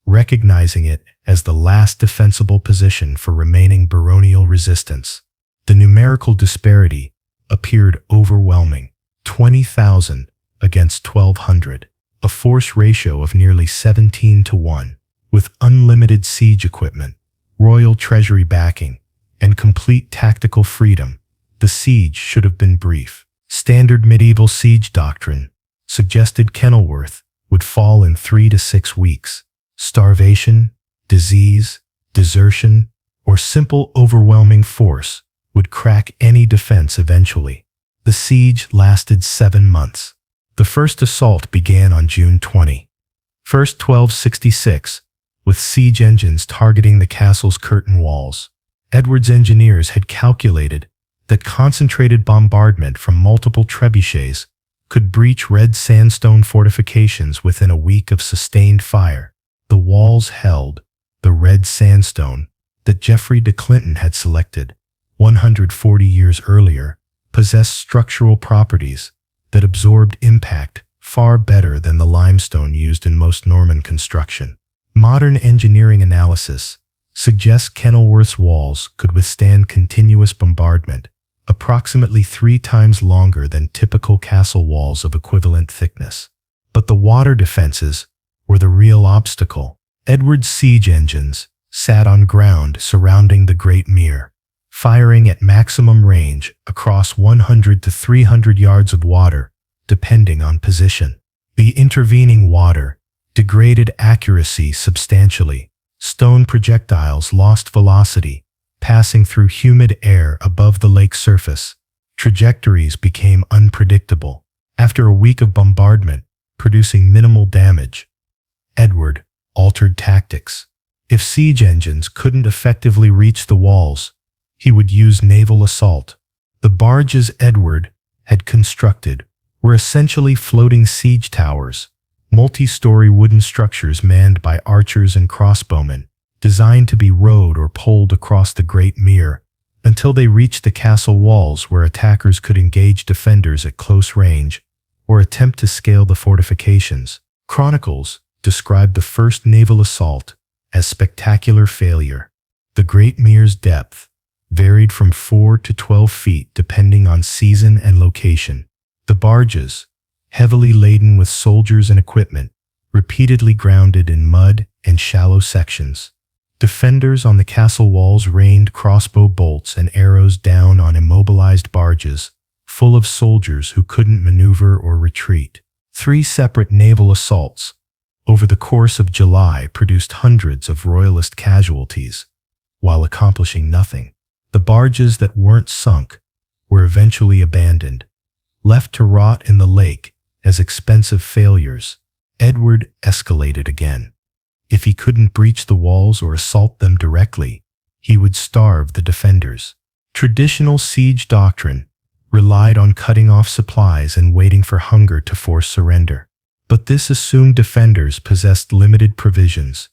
recognizing it as the last defensible position for remaining baronial resistance. The numerical disparity appeared overwhelming: 20,000 against 1,200, a force ratio of nearly 17 to 1. With unlimited siege equipment, royal treasury backing, and complete tactical freedom, the siege should have been brief. Standard medieval siege doctrine suggested Kenilworth would fall in 3 to 6 weeks. Starvation, disease, desertion, or simple overwhelming force would crack any defense eventually. The siege lasted 7 months. The first assault began on June 20, 1266, with siege engines targeting the castle's curtain walls. Edward's engineers had calculated that concentrated bombardment from multiple trebuchets could breach red sandstone fortifications within a week of sustained fire. The walls held, the red sandstone that Geoffrey de Clinton had selected 140 years earlier possessed structural properties that absorbed impact far better than the limestone used in most Norman construction. Modern engineering analysis suggests Kenilworth's walls could withstand continuous bombardment, approximately 3 times longer than typical castle walls of equivalent thickness. But the water defenses were the real obstacle. Edward's siege engines sat on ground surrounding the Great Mere, firing at maximum range across 100 to 300 yards of water, depending on position. The intervening water degraded accuracy substantially. Stone projectiles lost velocity, passing through humid air above the lake surface. Trajectories became unpredictable. After a week of bombardment, producing minimal damage, Edward altered tactics. If siege engines couldn't effectively reach the walls, he would use naval assault. The barges Edward had constructed were essentially floating siege towers, multi-story wooden structures manned by archers and crossbowmen, designed to be rowed or poled across the Great Mere until they reached the castle walls, where attackers could engage defenders at close range or attempt to scale the fortifications. Chronicles described the first naval assault as spectacular failure. The Great Mere's depth varied from 4 to 12 feet depending on season and location. The barges, heavily laden with soldiers and equipment, repeatedly grounded in mud and shallow sections. Defenders on the castle walls rained crossbow bolts and arrows down on immobilized barges, full of soldiers who couldn't maneuver or retreat. 3 separate naval assaults over the course of July produced hundreds of royalist casualties, while accomplishing nothing. The barges that weren't sunk were eventually abandoned, left to rot in the lake as expensive failures. Edward escalated again. If he couldn't breach the walls or assault them directly, he would starve the defenders. Traditional siege doctrine relied on cutting off supplies and waiting for hunger to force surrender. But this assumed defenders possessed limited provisions.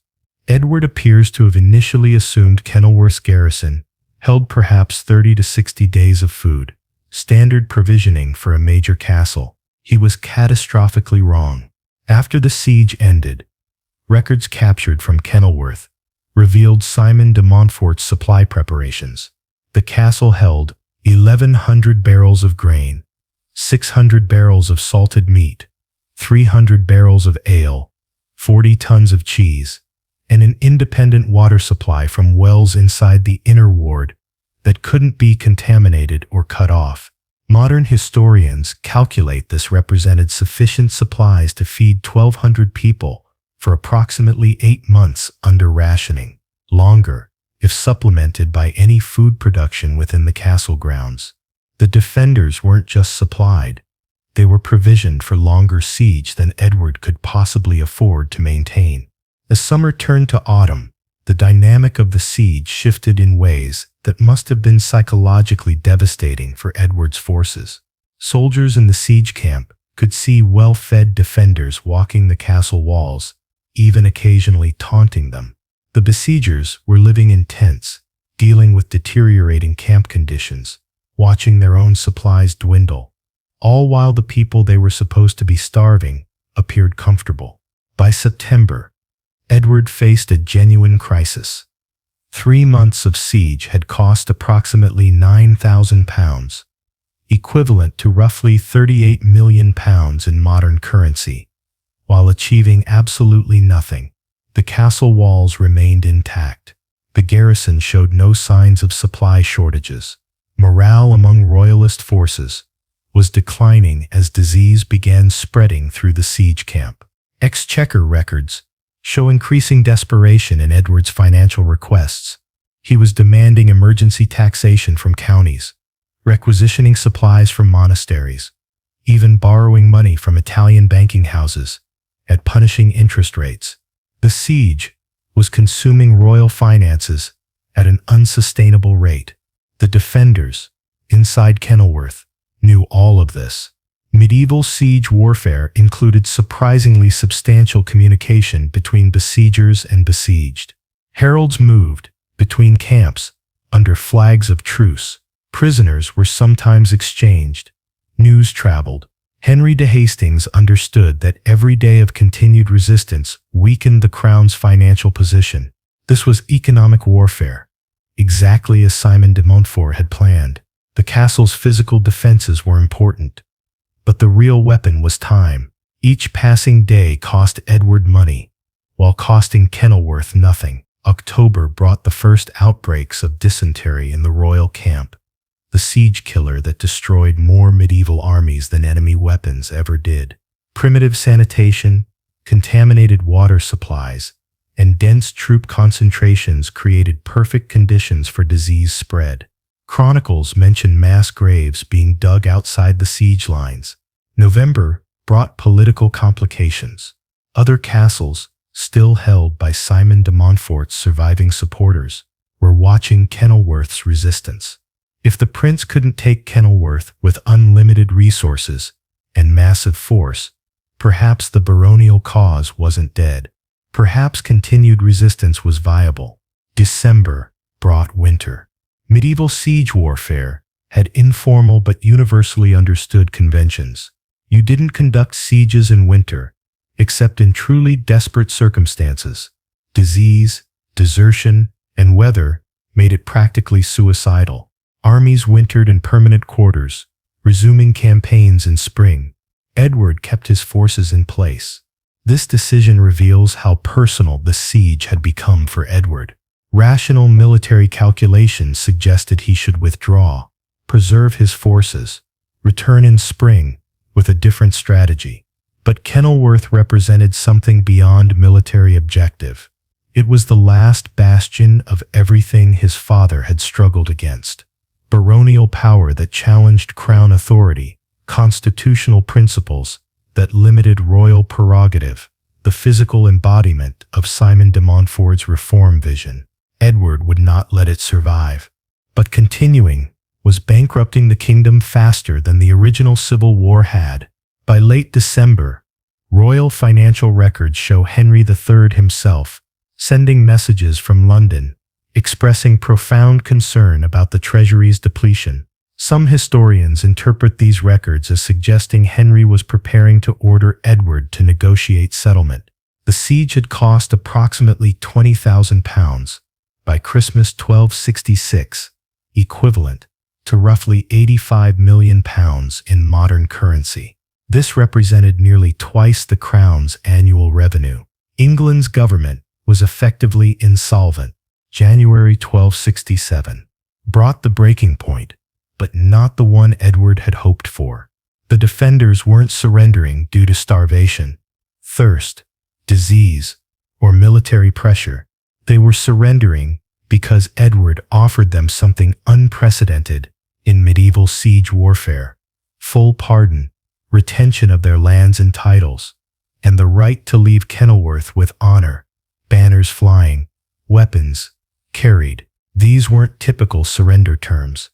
Edward appears to have initially assumed Kenilworth's garrison held perhaps 30 to 60 days of food, standard provisioning for a major castle. He was catastrophically wrong. After the siege ended, records captured from Kenilworth revealed Simon de Montfort's supply preparations. The castle held 1,100 barrels of grain, 600 barrels of salted meat, 300 barrels of ale, 40 tons of cheese, and an independent water supply from wells inside the inner ward that couldn't be contaminated or cut off. Modern historians calculate this represented sufficient supplies to feed 1,200 people for approximately 8 months under rationing, longer if supplemented by any food production within the castle grounds. The defenders weren't just supplied, they were provisioned for longer siege than Edward could possibly afford to maintain. As summer turned to autumn, the dynamic of the siege shifted in ways that must have been psychologically devastating for Edward's forces. Soldiers in the siege camp could see well-fed defenders walking the castle walls, even occasionally taunting them. The besiegers were living in tents, dealing with deteriorating camp conditions, watching their own supplies dwindle, all while the people they were supposed to be starving appeared comfortable. By September, Edward faced a genuine crisis. 3 months of siege had cost approximately £9,000, equivalent to roughly £38 million in modern currency, while achieving absolutely nothing. The castle walls remained intact. The garrison showed no signs of supply shortages. Morale among royalist forces was declining as disease began spreading through the siege camp. Exchequer records show increasing desperation in Edward's financial requests. He was demanding emergency taxation from counties, requisitioning supplies from monasteries, even borrowing money from Italian banking houses at punishing interest rates. The siege was consuming royal finances at an unsustainable rate. The defenders, inside Kenilworth, knew all of this. Medieval siege warfare included surprisingly substantial communication between besiegers and besieged. Heralds moved Between camps, under flags of truce, prisoners were sometimes exchanged. News traveled. Henry de Hastings understood that every day of continued resistance weakened the crown's financial position. This was economic warfare, exactly as Simon de Montfort had planned. The castle's physical defenses were important, but the real weapon was time. Each passing day cost Edward money, while costing Kenilworth nothing. October brought the first outbreaks of dysentery in the royal camp, the siege killer that destroyed more medieval armies than enemy weapons ever did. Primitive sanitation, contaminated water supplies, and dense troop concentrations created perfect conditions for disease spread. Chronicles mention mass graves being dug outside the siege lines. November brought political complications. Other castles, still held by Simon de Montfort's surviving supporters, were watching Kenilworth's resistance. If the prince couldn't take Kenilworth with unlimited resources and massive force, perhaps the baronial cause wasn't dead. Perhaps continued resistance was viable. December brought winter. Medieval siege warfare had informal but universally understood conventions. You didn't conduct sieges in winter, except in truly desperate circumstances. Disease, desertion, and weather made it practically suicidal. Armies wintered in permanent quarters, resuming campaigns in spring. Edward kept his forces in place. This decision reveals how personal the siege had become for Edward. Rational military calculations suggested he should withdraw, preserve his forces, return in spring with a different strategy. But Kenilworth represented something beyond military objective. It was the last bastion of everything his father had struggled against. Baronial power that challenged crown authority, constitutional principles that limited royal prerogative, the physical embodiment of Simon de Montfort's reform vision. Edward would not let it survive. But continuing was bankrupting the kingdom faster than the original civil war had. By late December, royal financial records show Henry III himself sending messages from London, expressing profound concern about the treasury's depletion. Some historians interpret these records as suggesting Henry was preparing to order Edward to negotiate settlement. The siege had cost approximately £20,000 by Christmas 1266, equivalent to roughly £85 million in modern currency. This represented nearly twice the crown's annual revenue. England's government was effectively insolvent. January 1267 brought the breaking point, but not the one Edward had hoped for. The defenders weren't surrendering due to starvation, thirst, disease, or military pressure. They were surrendering because Edward offered them something unprecedented in medieval siege warfare: full pardon, retention of their lands and titles, and the right to leave Kenilworth with honor, banners flying, weapons carried. These weren't typical surrender terms.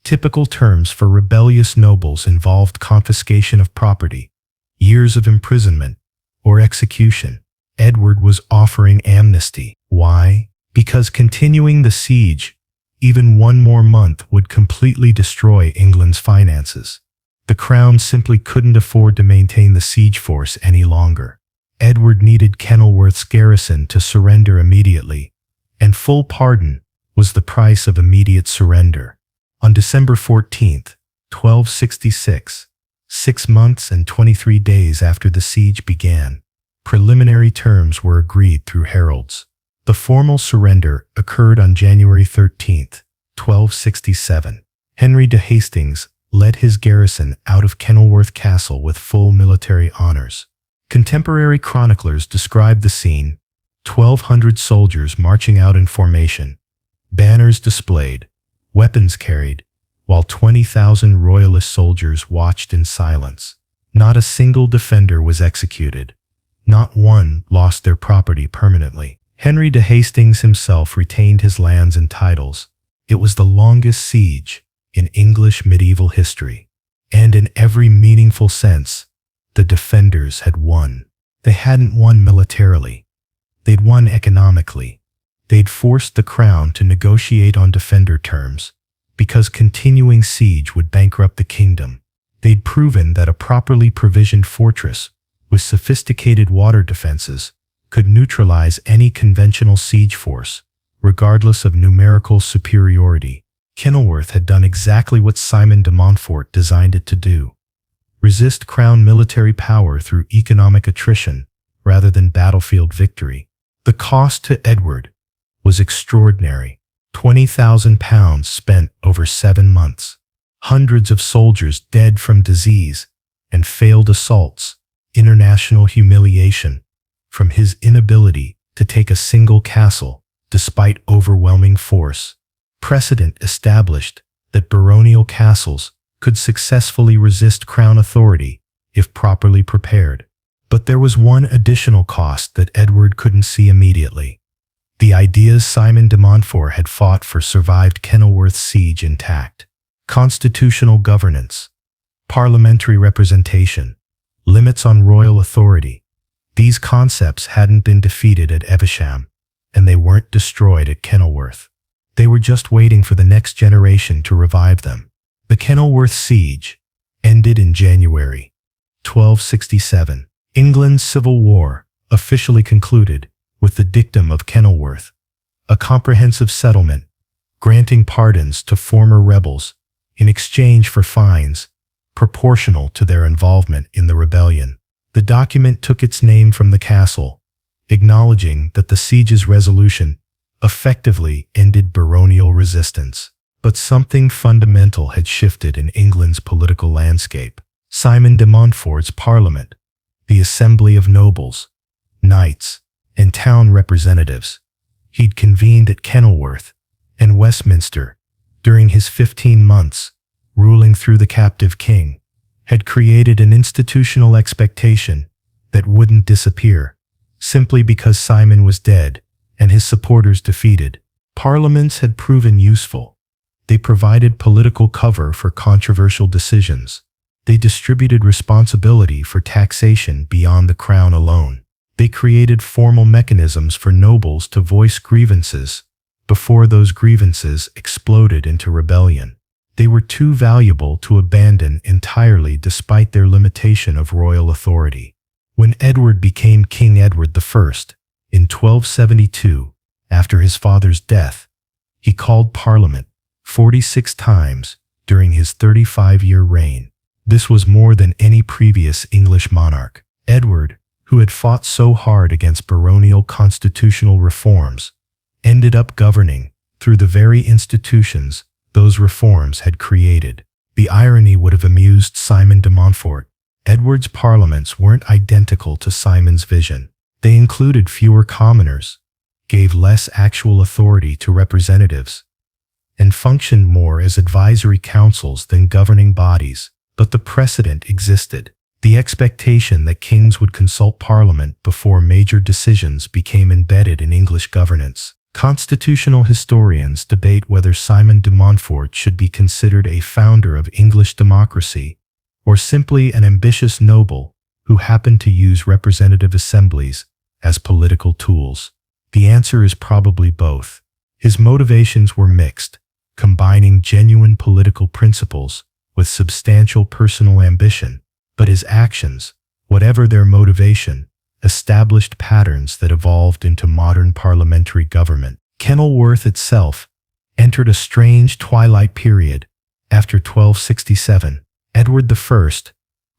Typical terms for rebellious nobles involved confiscation of property, years of imprisonment, or execution. Edward was offering amnesty. Why? Because continuing the siege, even one more month, would completely destroy England's finances. The crown simply couldn't afford to maintain the siege force any longer. Edward needed Kenilworth's garrison to surrender immediately, and full pardon was the price of immediate surrender. On December 14, 1266, 6 months and 23 days after the siege began, preliminary terms were agreed through heralds. The formal surrender occurred on January 13, 1267. Henry de Hastings led his garrison out of Kenilworth Castle with full military honors. Contemporary chroniclers describe the scene: 1,200 soldiers marching out in formation, banners displayed, weapons carried, while 20,000 royalist soldiers watched in silence. Not a single defender was executed. Not one lost their property permanently. Henry de Hastings himself retained his lands and titles. It was the longest siege in English medieval history, and in every meaningful sense, the defenders had won. They hadn't won militarily. They'd won economically. They'd forced the crown to negotiate on defender terms, because continuing siege would bankrupt the kingdom. They'd proven that a properly provisioned fortress with sophisticated water defenses could neutralize any conventional siege force, regardless of numerical superiority. Kenilworth had done exactly what Simon de Montfort designed it to do: resist crown military power through economic attrition rather than battlefield victory. The cost to Edward was extraordinary: £20,000 spent over 7 months, hundreds of soldiers dead from disease and failed assaults, international humiliation from his inability to take a single castle despite overwhelming force. Precedent established that baronial castles could successfully resist crown authority if properly prepared. But there was one additional cost that Edward couldn't see immediately. The ideas Simon de Montfort had fought for survived Kenilworth's siege intact: constitutional governance, parliamentary representation, limits on royal authority. These concepts hadn't been defeated at Evesham, and they weren't destroyed at Kenilworth. They were just waiting for the next generation to revive them. The Kenilworth siege ended in January 1267. England's civil war officially concluded with the dictum of Kenilworth, a comprehensive settlement granting pardons to former rebels in exchange for fines proportional to their involvement in the rebellion. The document took its name from the castle, acknowledging that the siege's resolution effectively ended baronial resistance. But something fundamental had shifted in England's political landscape. Simon de Montfort's parliament, the assembly of nobles, knights, and town representatives he'd convened at Kenilworth and Westminster during his 15 months ruling through the captive king, had created an institutional expectation that wouldn't disappear simply because Simon was dead and his supporters defeated. Parliaments had proven useful. They provided political cover for controversial decisions. They distributed responsibility for taxation beyond the crown alone. They created formal mechanisms for nobles to voice grievances before those grievances exploded into rebellion. They were too valuable to abandon entirely despite their limitation of royal authority. When Edward became King Edward I in 1272, after his father's death, he called Parliament 46 times during his 35-year reign. This was more than any previous English monarch. Edward, who had fought so hard against baronial constitutional reforms, ended up governing through the very institutions those reforms had created. The irony would have amused Simon de Montfort. Edward's parliaments weren't identical to Simon's vision. They included fewer commoners, gave less actual authority to representatives, and functioned more as advisory councils than governing bodies. But the precedent existed. The expectation that kings would consult Parliament before major decisions became embedded in English governance. Constitutional historians debate whether Simon de Montfort should be considered a founder of English democracy, or simply an ambitious noble who happened to use representative assemblies as political tools. The answer is probably both. His motivations were mixed, combining genuine political principles with substantial personal ambition, but his actions, whatever their motivation, established patterns that evolved into modern parliamentary government. Kenilworth itself entered a strange twilight period after 1267. Edward I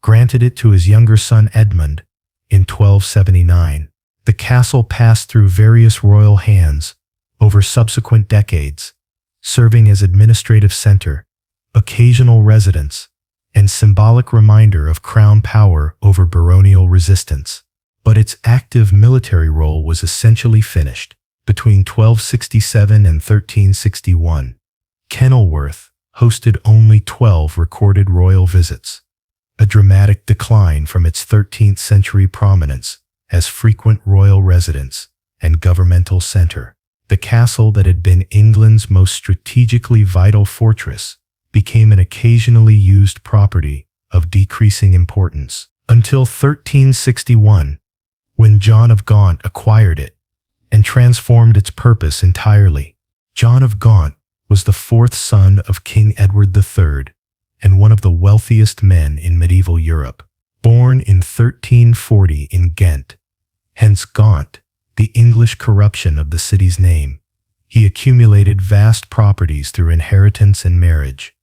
granted it to his younger son Edmund in 1279. The castle passed through various royal hands over subsequent decades, serving as administrative center, occasional residence, and symbolic reminder of crown power over baronial resistance. But its active military role was essentially finished. Between 1267 and 1361, Kenilworth hosted only 12 recorded royal visits, a dramatic decline from its 13th century prominence as frequent royal residence and governmental center. The castle that had been England's most strategically vital fortress became an occasionally used property of decreasing importance, until 1361, when John of Gaunt acquired it and transformed its purpose entirely. John of Gaunt was the fourth son of King Edward III and one of the wealthiest men in medieval Europe. Born in 1340 in Ghent, hence Gaunt, the English corruption of the city's name, he accumulated vast properties through inheritance and marriage,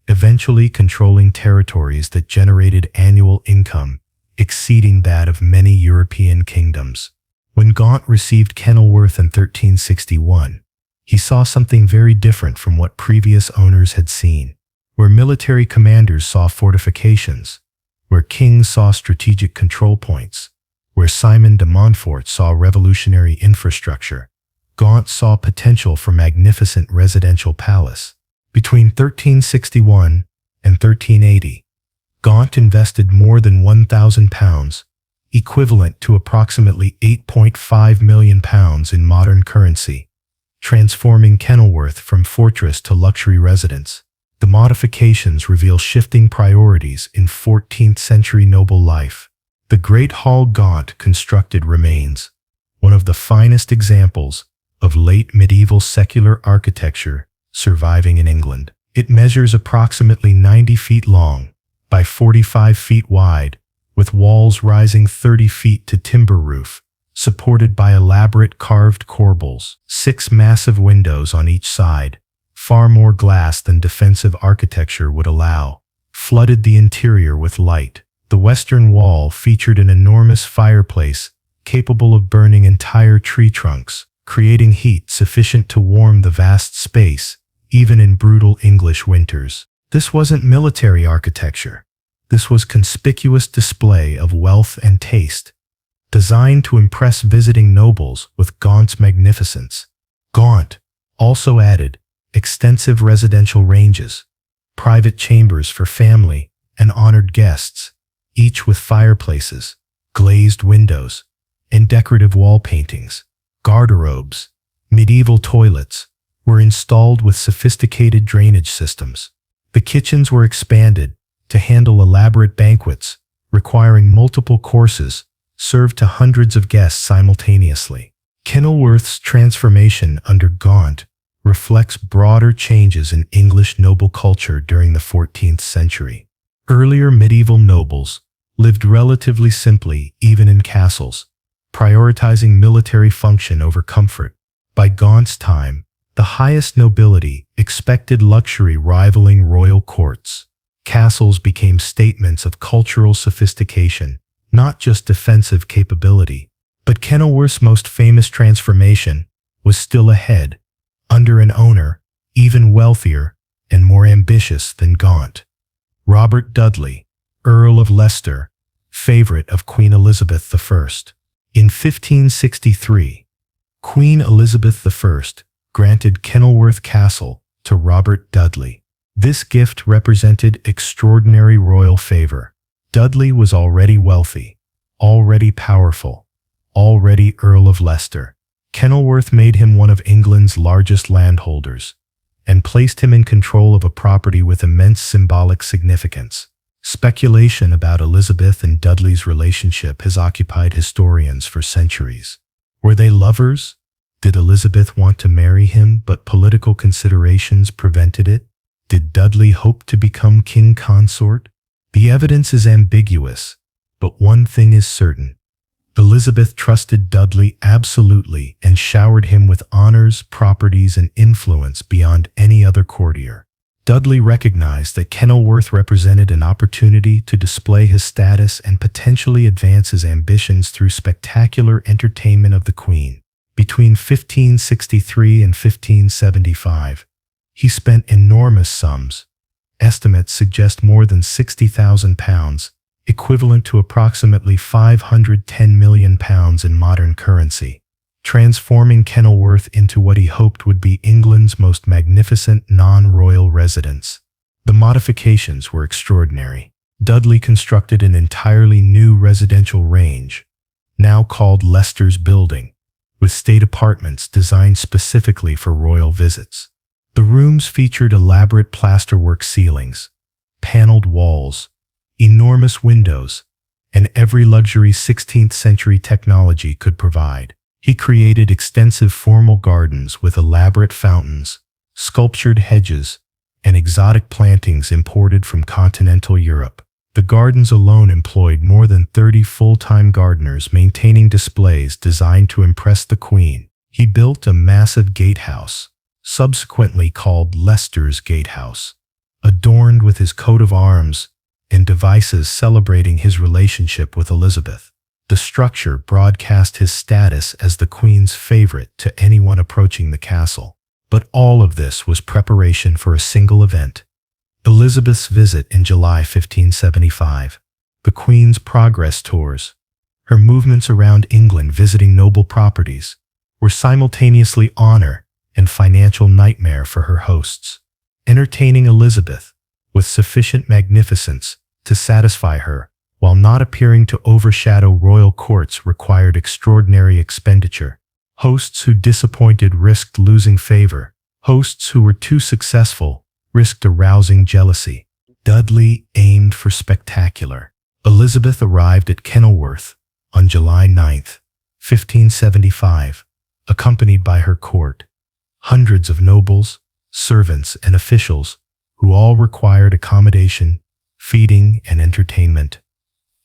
eventually controlling territories that generated annual income exceeding that of many European kingdoms. When Gaunt received Kenilworth in 1361, he saw something very different from what previous owners had seen. Where military commanders saw fortifications, where kings saw strategic control points, where Simon de Montfort saw revolutionary infrastructure, Gaunt saw potential for magnificent residential palace. Between 1361 and 1380, Gaunt invested more than £1,000, equivalent to approximately £8.5 million in modern currency, transforming Kenilworth from fortress to luxury residence. The modifications reveal shifting priorities in 14th century noble life. The Great Hall Gaunt constructed remains one of the finest examples of late medieval secular architecture surviving in England. It measures approximately 90 feet long by 45 feet wide, with walls rising 30 feet to timber roof, supported by elaborate carved corbels. 6 massive windows on each side, far more glass than defensive architecture would allow, flooded the interior with light. The western wall featured an enormous fireplace capable of burning entire tree trunks, creating heat sufficient to warm the vast space, even in brutal English winters. This wasn't military architecture. This was conspicuous display of wealth and taste, designed to impress visiting nobles with Gaunt's magnificence. Gaunt also added extensive residential ranges, private chambers for family and honored guests, each with fireplaces, glazed windows, and decorative wall paintings. Garderobes, medieval toilets, were installed with sophisticated drainage systems. The kitchens were expanded to handle elaborate banquets, requiring multiple courses served to hundreds of guests simultaneously. Kenilworth's transformation under Gaunt reflects broader changes in English noble culture during the 14th century. Earlier medieval nobles lived relatively simply even in castles, prioritizing military function over comfort. By Gaunt's time, the highest nobility expected luxury rivaling royal courts. Castles became statements of cultural sophistication, not just defensive capability. But Kenilworth's most famous transformation was still ahead, under an owner even wealthier and more ambitious than Gaunt. Robert Dudley, Earl of Leicester, favorite of Queen Elizabeth I. In 1563, Queen Elizabeth I granted Kenilworth Castle to Robert Dudley. This gift represented extraordinary royal favor. Dudley was already wealthy, already powerful, already Earl of Leicester. Kenilworth made him one of England's largest landholders and placed him in control of a property with immense symbolic significance. Speculation about Elizabeth and Dudley's relationship has occupied historians for centuries. Were they lovers? Did Elizabeth want to marry him, but political considerations prevented it? Did Dudley hope to become king consort? The evidence is ambiguous, but one thing is certain. Elizabeth trusted Dudley absolutely and showered him with honors, properties, and influence beyond any other courtier. Dudley recognized that Kenilworth represented an opportunity to display his status and potentially advance his ambitions through spectacular entertainment of the Queen. Between 1563 and 1575, he spent enormous sums. Estimates suggest more than £60,000, equivalent to approximately £510 million in modern currency, transforming Kenilworth into what he hoped would be England's most magnificent non-royal residence. The modifications were extraordinary. Dudley constructed an entirely new residential range, now called Leicester's Building, with state apartments designed specifically for royal visits. The rooms featured elaborate plasterwork ceilings, paneled walls, enormous windows, and every luxury 16th century technology could provide. He created extensive formal gardens with elaborate fountains, sculptured hedges, and exotic plantings imported from continental Europe. The gardens alone employed more than 30 full-time gardeners maintaining displays designed to impress the Queen. He built a massive gatehouse, subsequently called Leicester's Gatehouse, adorned with his coat of arms and devices celebrating his relationship with Elizabeth. The structure broadcast his status as the Queen's favorite to anyone approaching the castle. But all of this was preparation for a single event: Elizabeth's visit in July 1575. The Queen's progress tours, her movements around England visiting noble properties, were simultaneously honor and financial nightmare for her hosts. Entertaining Elizabeth with sufficient magnificence to satisfy her, while not appearing to overshadow royal courts, required extraordinary expenditure. Hosts who disappointed risked losing favor. Hosts who were too successful risked arousing jealousy. Dudley aimed for spectacular. Elizabeth arrived at Kenilworth on July 9, 1575, accompanied by her court, hundreds of nobles, servants, and officials who all required accommodation, feeding, and entertainment.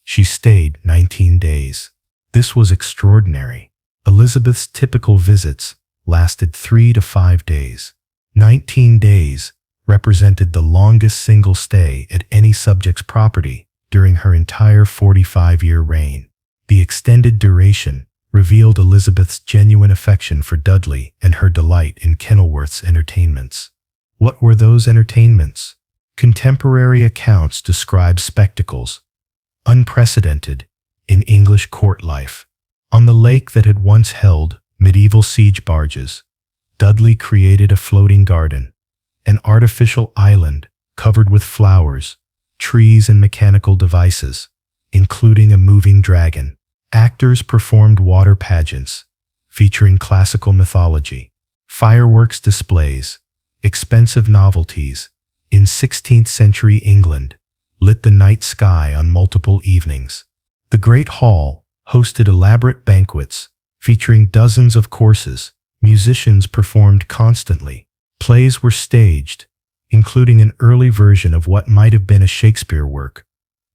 She stayed 19 days. This was extraordinary. Elizabeth's typical visits lasted 3 to 5 days. 19 days represented the longest single stay at any subject's property during her entire 45-year reign. The extended duration revealed Elizabeth's genuine affection for Dudley and her delight in Kenilworth's entertainments. What were those entertainments? Contemporary accounts describe spectacles unprecedented in English court life. On the lake that had once held medieval siege barges, Dudley created a floating garden, an artificial island covered with flowers, trees, and mechanical devices, including a moving dragon. Actors performed water pageants featuring classical mythology, fireworks displays, expensive novelties in 16th century England lit the night sky on multiple evenings. The Great Hall hosted elaborate banquets featuring dozens of courses. Musicians performed constantly. Plays were staged, including an early version of what might have been a Shakespeare work,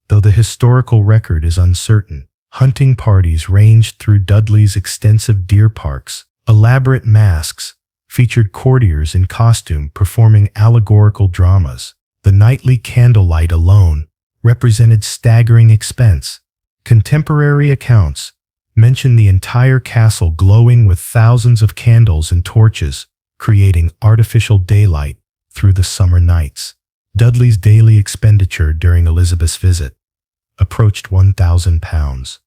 though the historical record is uncertain. Hunting parties ranged through Dudley's extensive deer parks. Elaborate masks featured courtiers in costume performing allegorical dramas. The nightly candlelight alone represented staggering expense. Contemporary accounts mention the entire castle glowing with thousands of candles and torches, creating artificial daylight through the summer nights. Dudley's daily expenditure during Elizabeth's visit approached £1,000,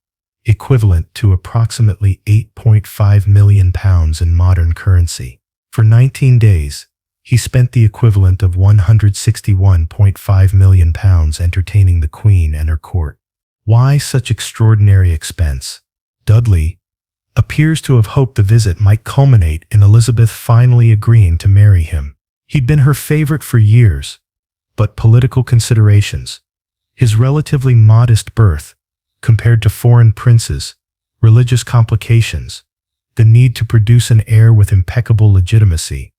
equivalent to approximately £8.5 million in modern currency. For 19 days, he spent the equivalent of £161.5 million entertaining the Queen and her court. Why such extraordinary expense? Dudley appears to have hoped the visit might culminate in Elizabeth finally agreeing to marry him. He'd been her favorite for years, but political considerations, his relatively modest birth compared to foreign princes, religious complications, the need to produce an heir with impeccable legitimacy,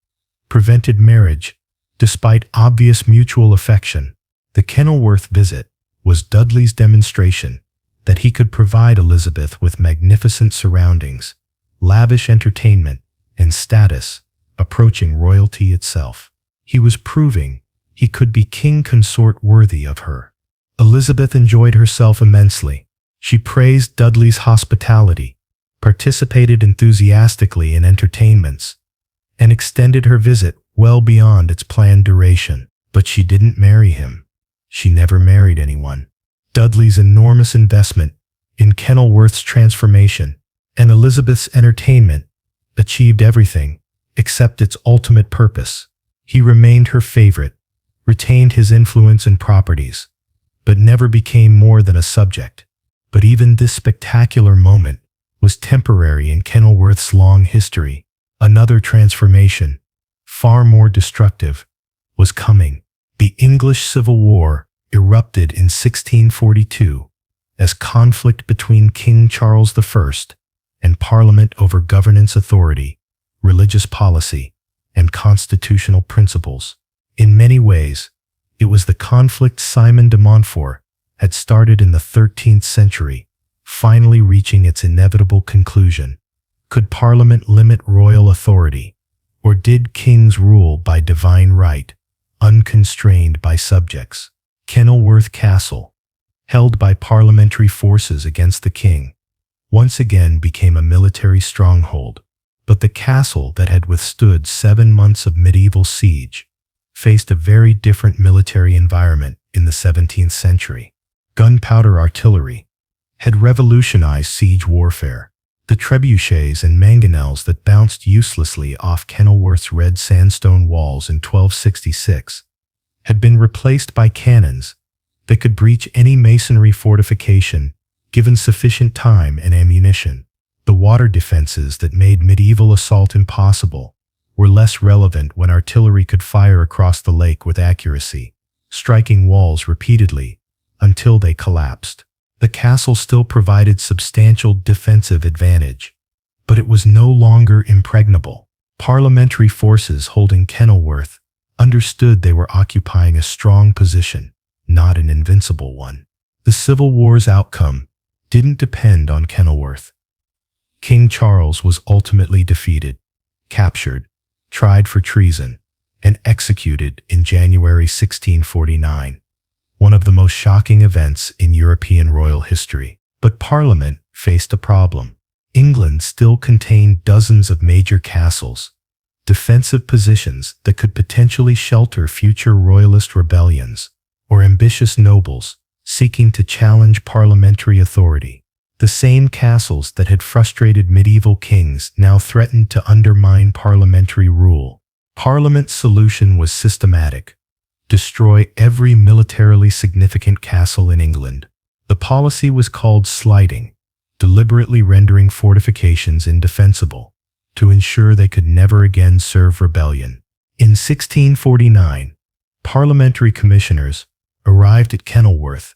prevented marriage, despite obvious mutual affection. The Kenilworth visit was Dudley's demonstration that he could provide Elizabeth with magnificent surroundings, lavish entertainment, and status approaching royalty itself. He was proving he could be king consort worthy of her. Elizabeth enjoyed herself immensely. She praised Dudley's hospitality, participated enthusiastically in entertainments, and extended her visit well beyond its planned duration. But she didn't marry him. She never married anyone. Dudley's enormous investment in Kenilworth's transformation and Elizabeth's entertainment achieved everything except its ultimate purpose. He remained her favorite, retained his influence and properties, but never became more than a subject. But even this spectacular moment was temporary in Kenilworth's long history. Another transformation, far more destructive, was coming. The English Civil War erupted in 1642 as conflict between King Charles I and Parliament over governance authority, religious policy, and constitutional principles. In many ways, it was the conflict Simon de Montfort had started in the 13th century, finally reaching its inevitable conclusion. Could Parliament limit royal authority, or did kings rule by divine right, unconstrained by subjects? Kenilworth Castle, held by parliamentary forces against the king, once again became a military stronghold. But the castle that had withstood 7 months of medieval siege faced a very different military environment in the 17th century. Gunpowder artillery had revolutionized siege warfare. The trebuchets and mangonels that bounced uselessly off Kenilworth's red sandstone walls in 1266 had been replaced by cannons that could breach any masonry fortification given sufficient time and ammunition. The water defenses that made medieval assault impossible were less relevant when artillery could fire across the lake with accuracy, striking walls repeatedly until they collapsed. The castle still provided substantial defensive advantage, but it was no longer impregnable. Parliamentary forces holding Kenilworth understood they were occupying a strong position, not an invincible one. The Civil War's outcome didn't depend on Kenilworth. King Charles was ultimately defeated, captured, tried for treason, and executed in January 1649. One of the most shocking events in European royal history. But Parliament faced a problem. England still contained dozens of major castles, defensive positions that could potentially shelter future royalist rebellions or ambitious nobles seeking to challenge parliamentary authority. The same castles that had frustrated medieval kings now threatened to undermine parliamentary rule. Parliament's solution was systematic. Destroy every militarily significant castle in England. The policy was called slighting, deliberately rendering fortifications indefensible, to ensure they could never again serve rebellion. In 1649, parliamentary commissioners arrived at Kenilworth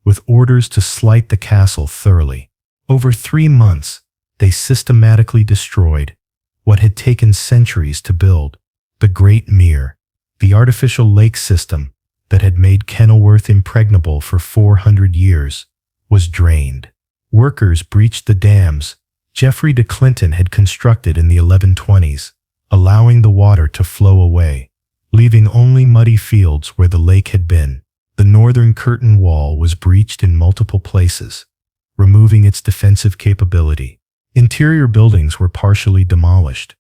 with orders to slight the castle thoroughly. Over 3 months, they systematically destroyed what had taken centuries to build. The Great Mere, the artificial lake system that had made Kenilworth impregnable for 400 years, was drained. Workers breached the dams Geoffrey de Clinton had constructed in the 1120s, allowing the water to flow away, leaving only muddy fields where the lake had been. The northern curtain wall was breached in multiple places, removing its defensive capability. Interior buildings were partially demolished,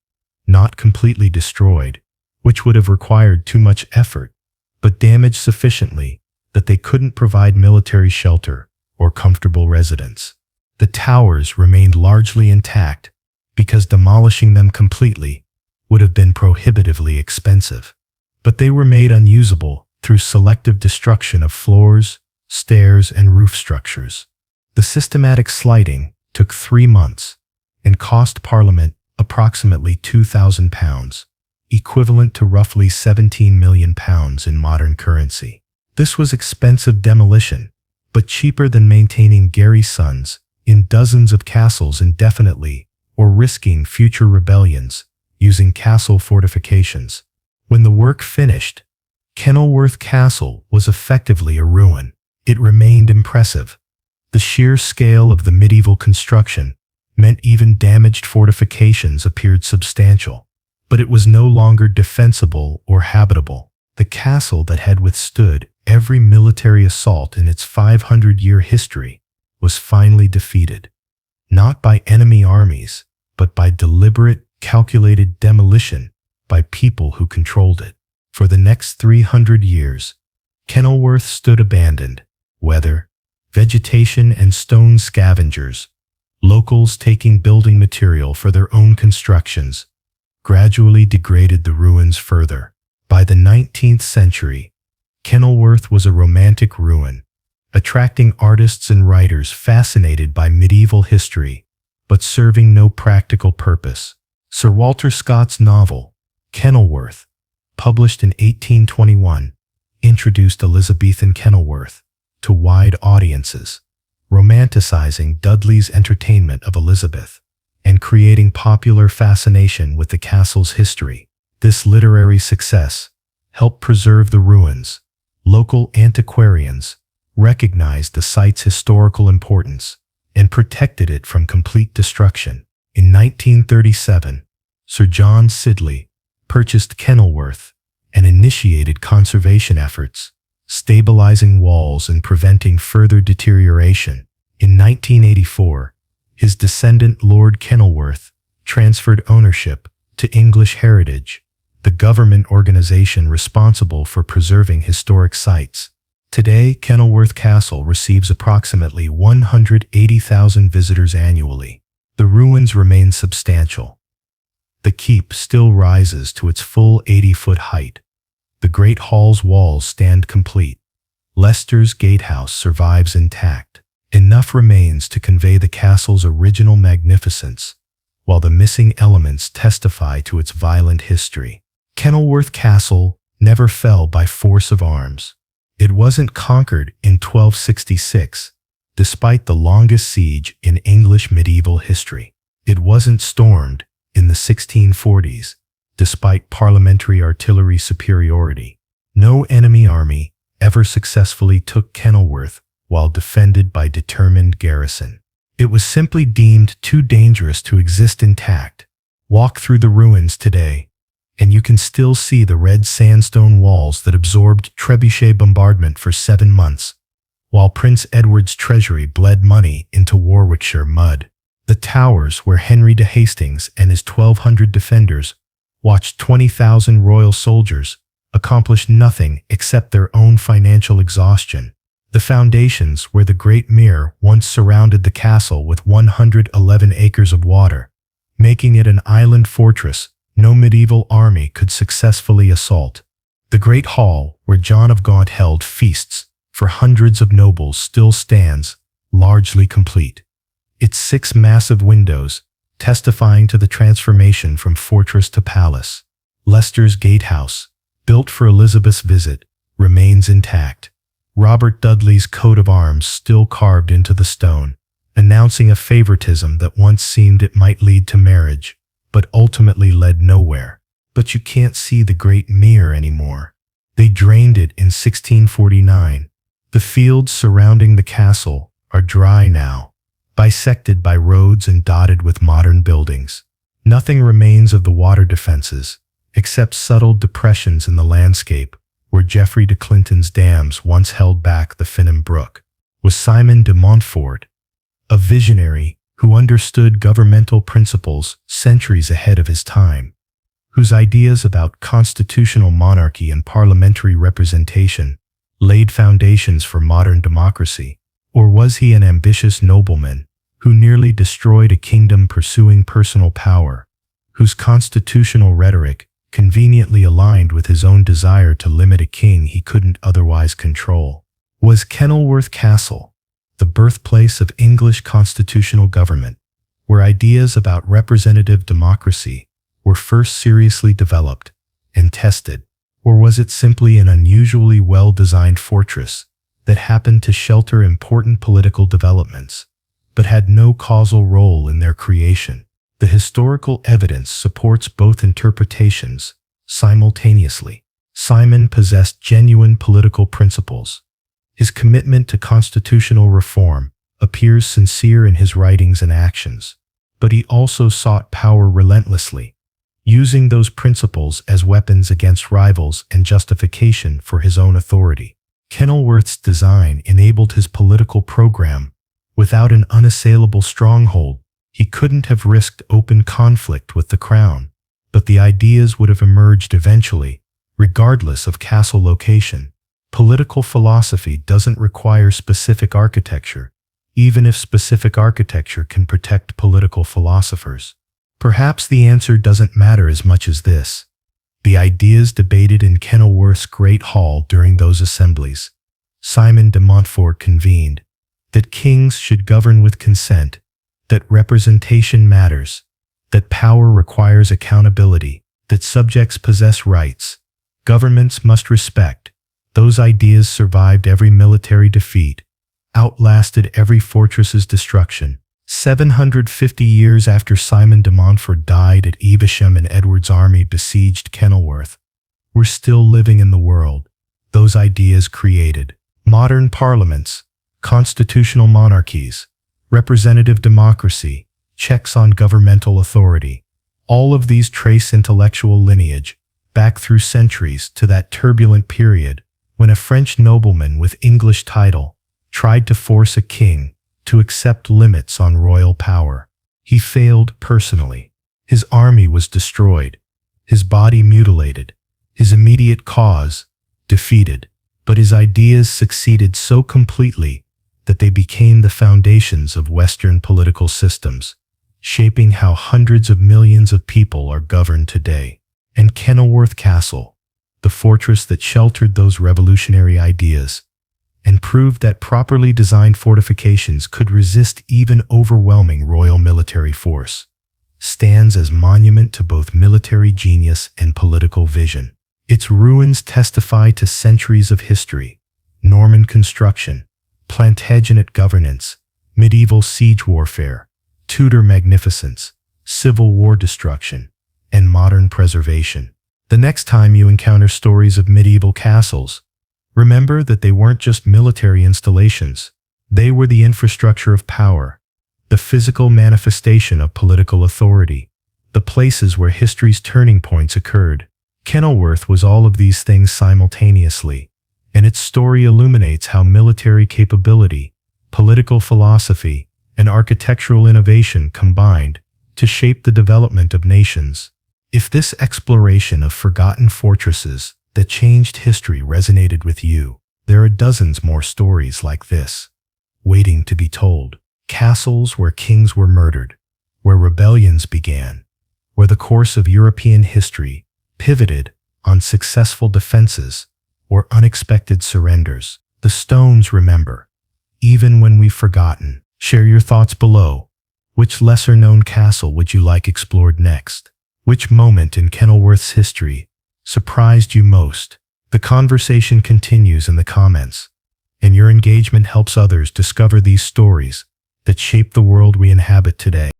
not completely destroyed, which would have required too much effort, but damaged sufficiently that they couldn't provide military shelter or comfortable residence. The towers remained largely intact because demolishing them completely would have been prohibitively expensive, but they were made unusable through selective destruction of floors, stairs, and roof structures. The systematic slighting took 3 months and cost Parliament approximately £2,000, equivalent to roughly £17 million in modern currency. This was expensive demolition, but cheaper than maintaining garrisons in dozens of castles indefinitely or risking future rebellions using castle fortifications. When the work finished, Kenilworth Castle was effectively a ruin. It remained impressive. The sheer scale of the medieval construction meant even damaged fortifications appeared substantial, but it was no longer defensible or habitable. The castle that had withstood every military assault in its 500-year history was finally defeated, not by enemy armies, but by deliberate, calculated demolition by people who controlled it. For the next 300 years, Kenilworth stood abandoned. Weather, vegetation, and stone scavengers, locals taking building material for their own constructions, gradually degraded the ruins further. By the 19th century, Kenilworth was a romantic ruin, attracting artists and writers fascinated by medieval history, but serving no practical purpose. Sir Walter Scott's novel, Kenilworth, published in 1821, introduced Elizabethan Kenilworth to wide audiences, romanticizing Dudley's entertainment of Elizabeth. and creating popular fascination with the castle's history. This literary success helped preserve the ruins. Local antiquarians recognized the site's historical importance and protected it from complete destruction. In 1937, Sir John Sidley purchased Kenilworth and initiated conservation efforts, stabilizing walls and preventing further deterioration. In 1984, his descendant Lord Kenilworth transferred ownership to English Heritage, the government organization responsible for preserving historic sites. Today, Kenilworth Castle receives approximately 180,000 visitors annually. The ruins remain substantial. The keep still rises to its full 80-foot height. The Great Hall's walls stand complete. Leicester's gatehouse survives intact. Enough remains to convey the castle's original magnificence, while the missing elements testify to its violent history. Kenilworth Castle never fell by force of arms. It wasn't conquered in 1266, despite the longest siege in English medieval history. It wasn't stormed in the 1640s, despite parliamentary artillery superiority. No enemy army ever successfully took Kenilworth while defended by determined garrison. It was simply deemed too dangerous to exist intact. Walk through the ruins today, and you can still see the red sandstone walls that absorbed trebuchet bombardment for 7 months, while Prince Edward's treasury bled money into Warwickshire mud. The towers where Henry de Hastings and his 1,200 defenders watched 20,000 royal soldiers accomplish nothing except their own financial exhaustion. The foundations where the Great Mere once surrounded the castle with 111 acres of water, making it an island fortress no medieval army could successfully assault. The Great Hall, where John of Gaunt held feasts for hundreds of nobles, still stands, largely complete. Its 6 massive windows, testifying to the transformation from fortress to palace. Leicester's gatehouse, built for Elizabeth's visit, remains intact. Robert Dudley's coat of arms still carved into the stone, announcing a favoritism that once seemed it might lead to marriage, but ultimately led nowhere. But you can't see the Great Mere anymore. They drained it in 1649. The fields surrounding the castle are dry now, bisected by roads and dotted with modern buildings. Nothing remains of the water defenses, except subtle depressions in the landscape where Geoffrey de Clinton's dams once held back the Finham Brook. Was Simon de Montfort, a visionary who understood governmental principles centuries ahead of his time, whose ideas about constitutional monarchy and parliamentary representation laid foundations for modern democracy? Or was he an ambitious nobleman who nearly destroyed a kingdom pursuing personal power, whose constitutional rhetoric conveniently aligned with his own desire to limit a king he couldn't otherwise control? Was Kenilworth Castle the birthplace of English constitutional government, where ideas about representative democracy were first seriously developed and tested? Or was it simply an unusually well-designed fortress that happened to shelter important political developments, but had no causal role in their creation? The historical evidence supports both interpretations simultaneously. Simon possessed genuine political principles. His commitment to constitutional reform appears sincere in his writings and actions, but he also sought power relentlessly, using those principles as weapons against rivals and justification for his own authority. Kenilworth's design enabled his political program. Without an unassailable stronghold, he couldn't have risked open conflict with the crown, but the ideas would have emerged eventually, regardless of castle location. Political philosophy doesn't require specific architecture, even if specific architecture can protect political philosophers. Perhaps the answer doesn't matter as much as this: the ideas debated in Kenilworth's Great Hall during those assemblies. Simon de Montfort convened that kings should govern with consent, that representation matters, that power requires accountability, that subjects possess rights, governments must respect. Those ideas survived every military defeat, outlasted every fortress's destruction, 750 years after Simon de Montfort died at Evesham and Edward's army besieged Kenilworth, we're still living in the world those ideas created. Modern parliaments, constitutional monarchies, representative democracy, checks on governmental authority. All of these trace intellectual lineage back through centuries to that turbulent period when a French nobleman with English title tried to force a king to accept limits on royal power. He failed personally. His army was destroyed, his body mutilated, his immediate cause defeated. But his ideas succeeded so completely that they became the foundations of Western political systems, shaping how hundreds of millions of people are governed today. And Kenilworth Castle, the fortress that sheltered those revolutionary ideas and proved that properly designed fortifications could resist even overwhelming royal military force, stands as monument to both military genius and political vision. Its ruins testify to centuries of history, Norman construction, Plantagenet governance, medieval siege warfare, Tudor magnificence, Civil War destruction, and modern preservation. The next time you encounter stories of medieval castles, remember that they weren't just military installations. They were the infrastructure of power, the physical manifestation of political authority, the places where history's turning points occurred. Kenilworth was all of these things simultaneously, and its story illuminates how military capability, political philosophy, and architectural innovation combined to shape the development of nations. If this exploration of forgotten fortresses that changed history resonated with you, there are dozens more stories like this, waiting to be told. Castles where kings were murdered, where rebellions began, where the course of European history pivoted on successful defenses or unexpected surrenders. The stones remember, even when we've forgotten. Share your thoughts below. Which lesser-known castle would you like explored next? Which moment in Kenilworth's history surprised you most? The conversation continues in the comments, and your engagement helps others discover these stories that shape the world we inhabit today.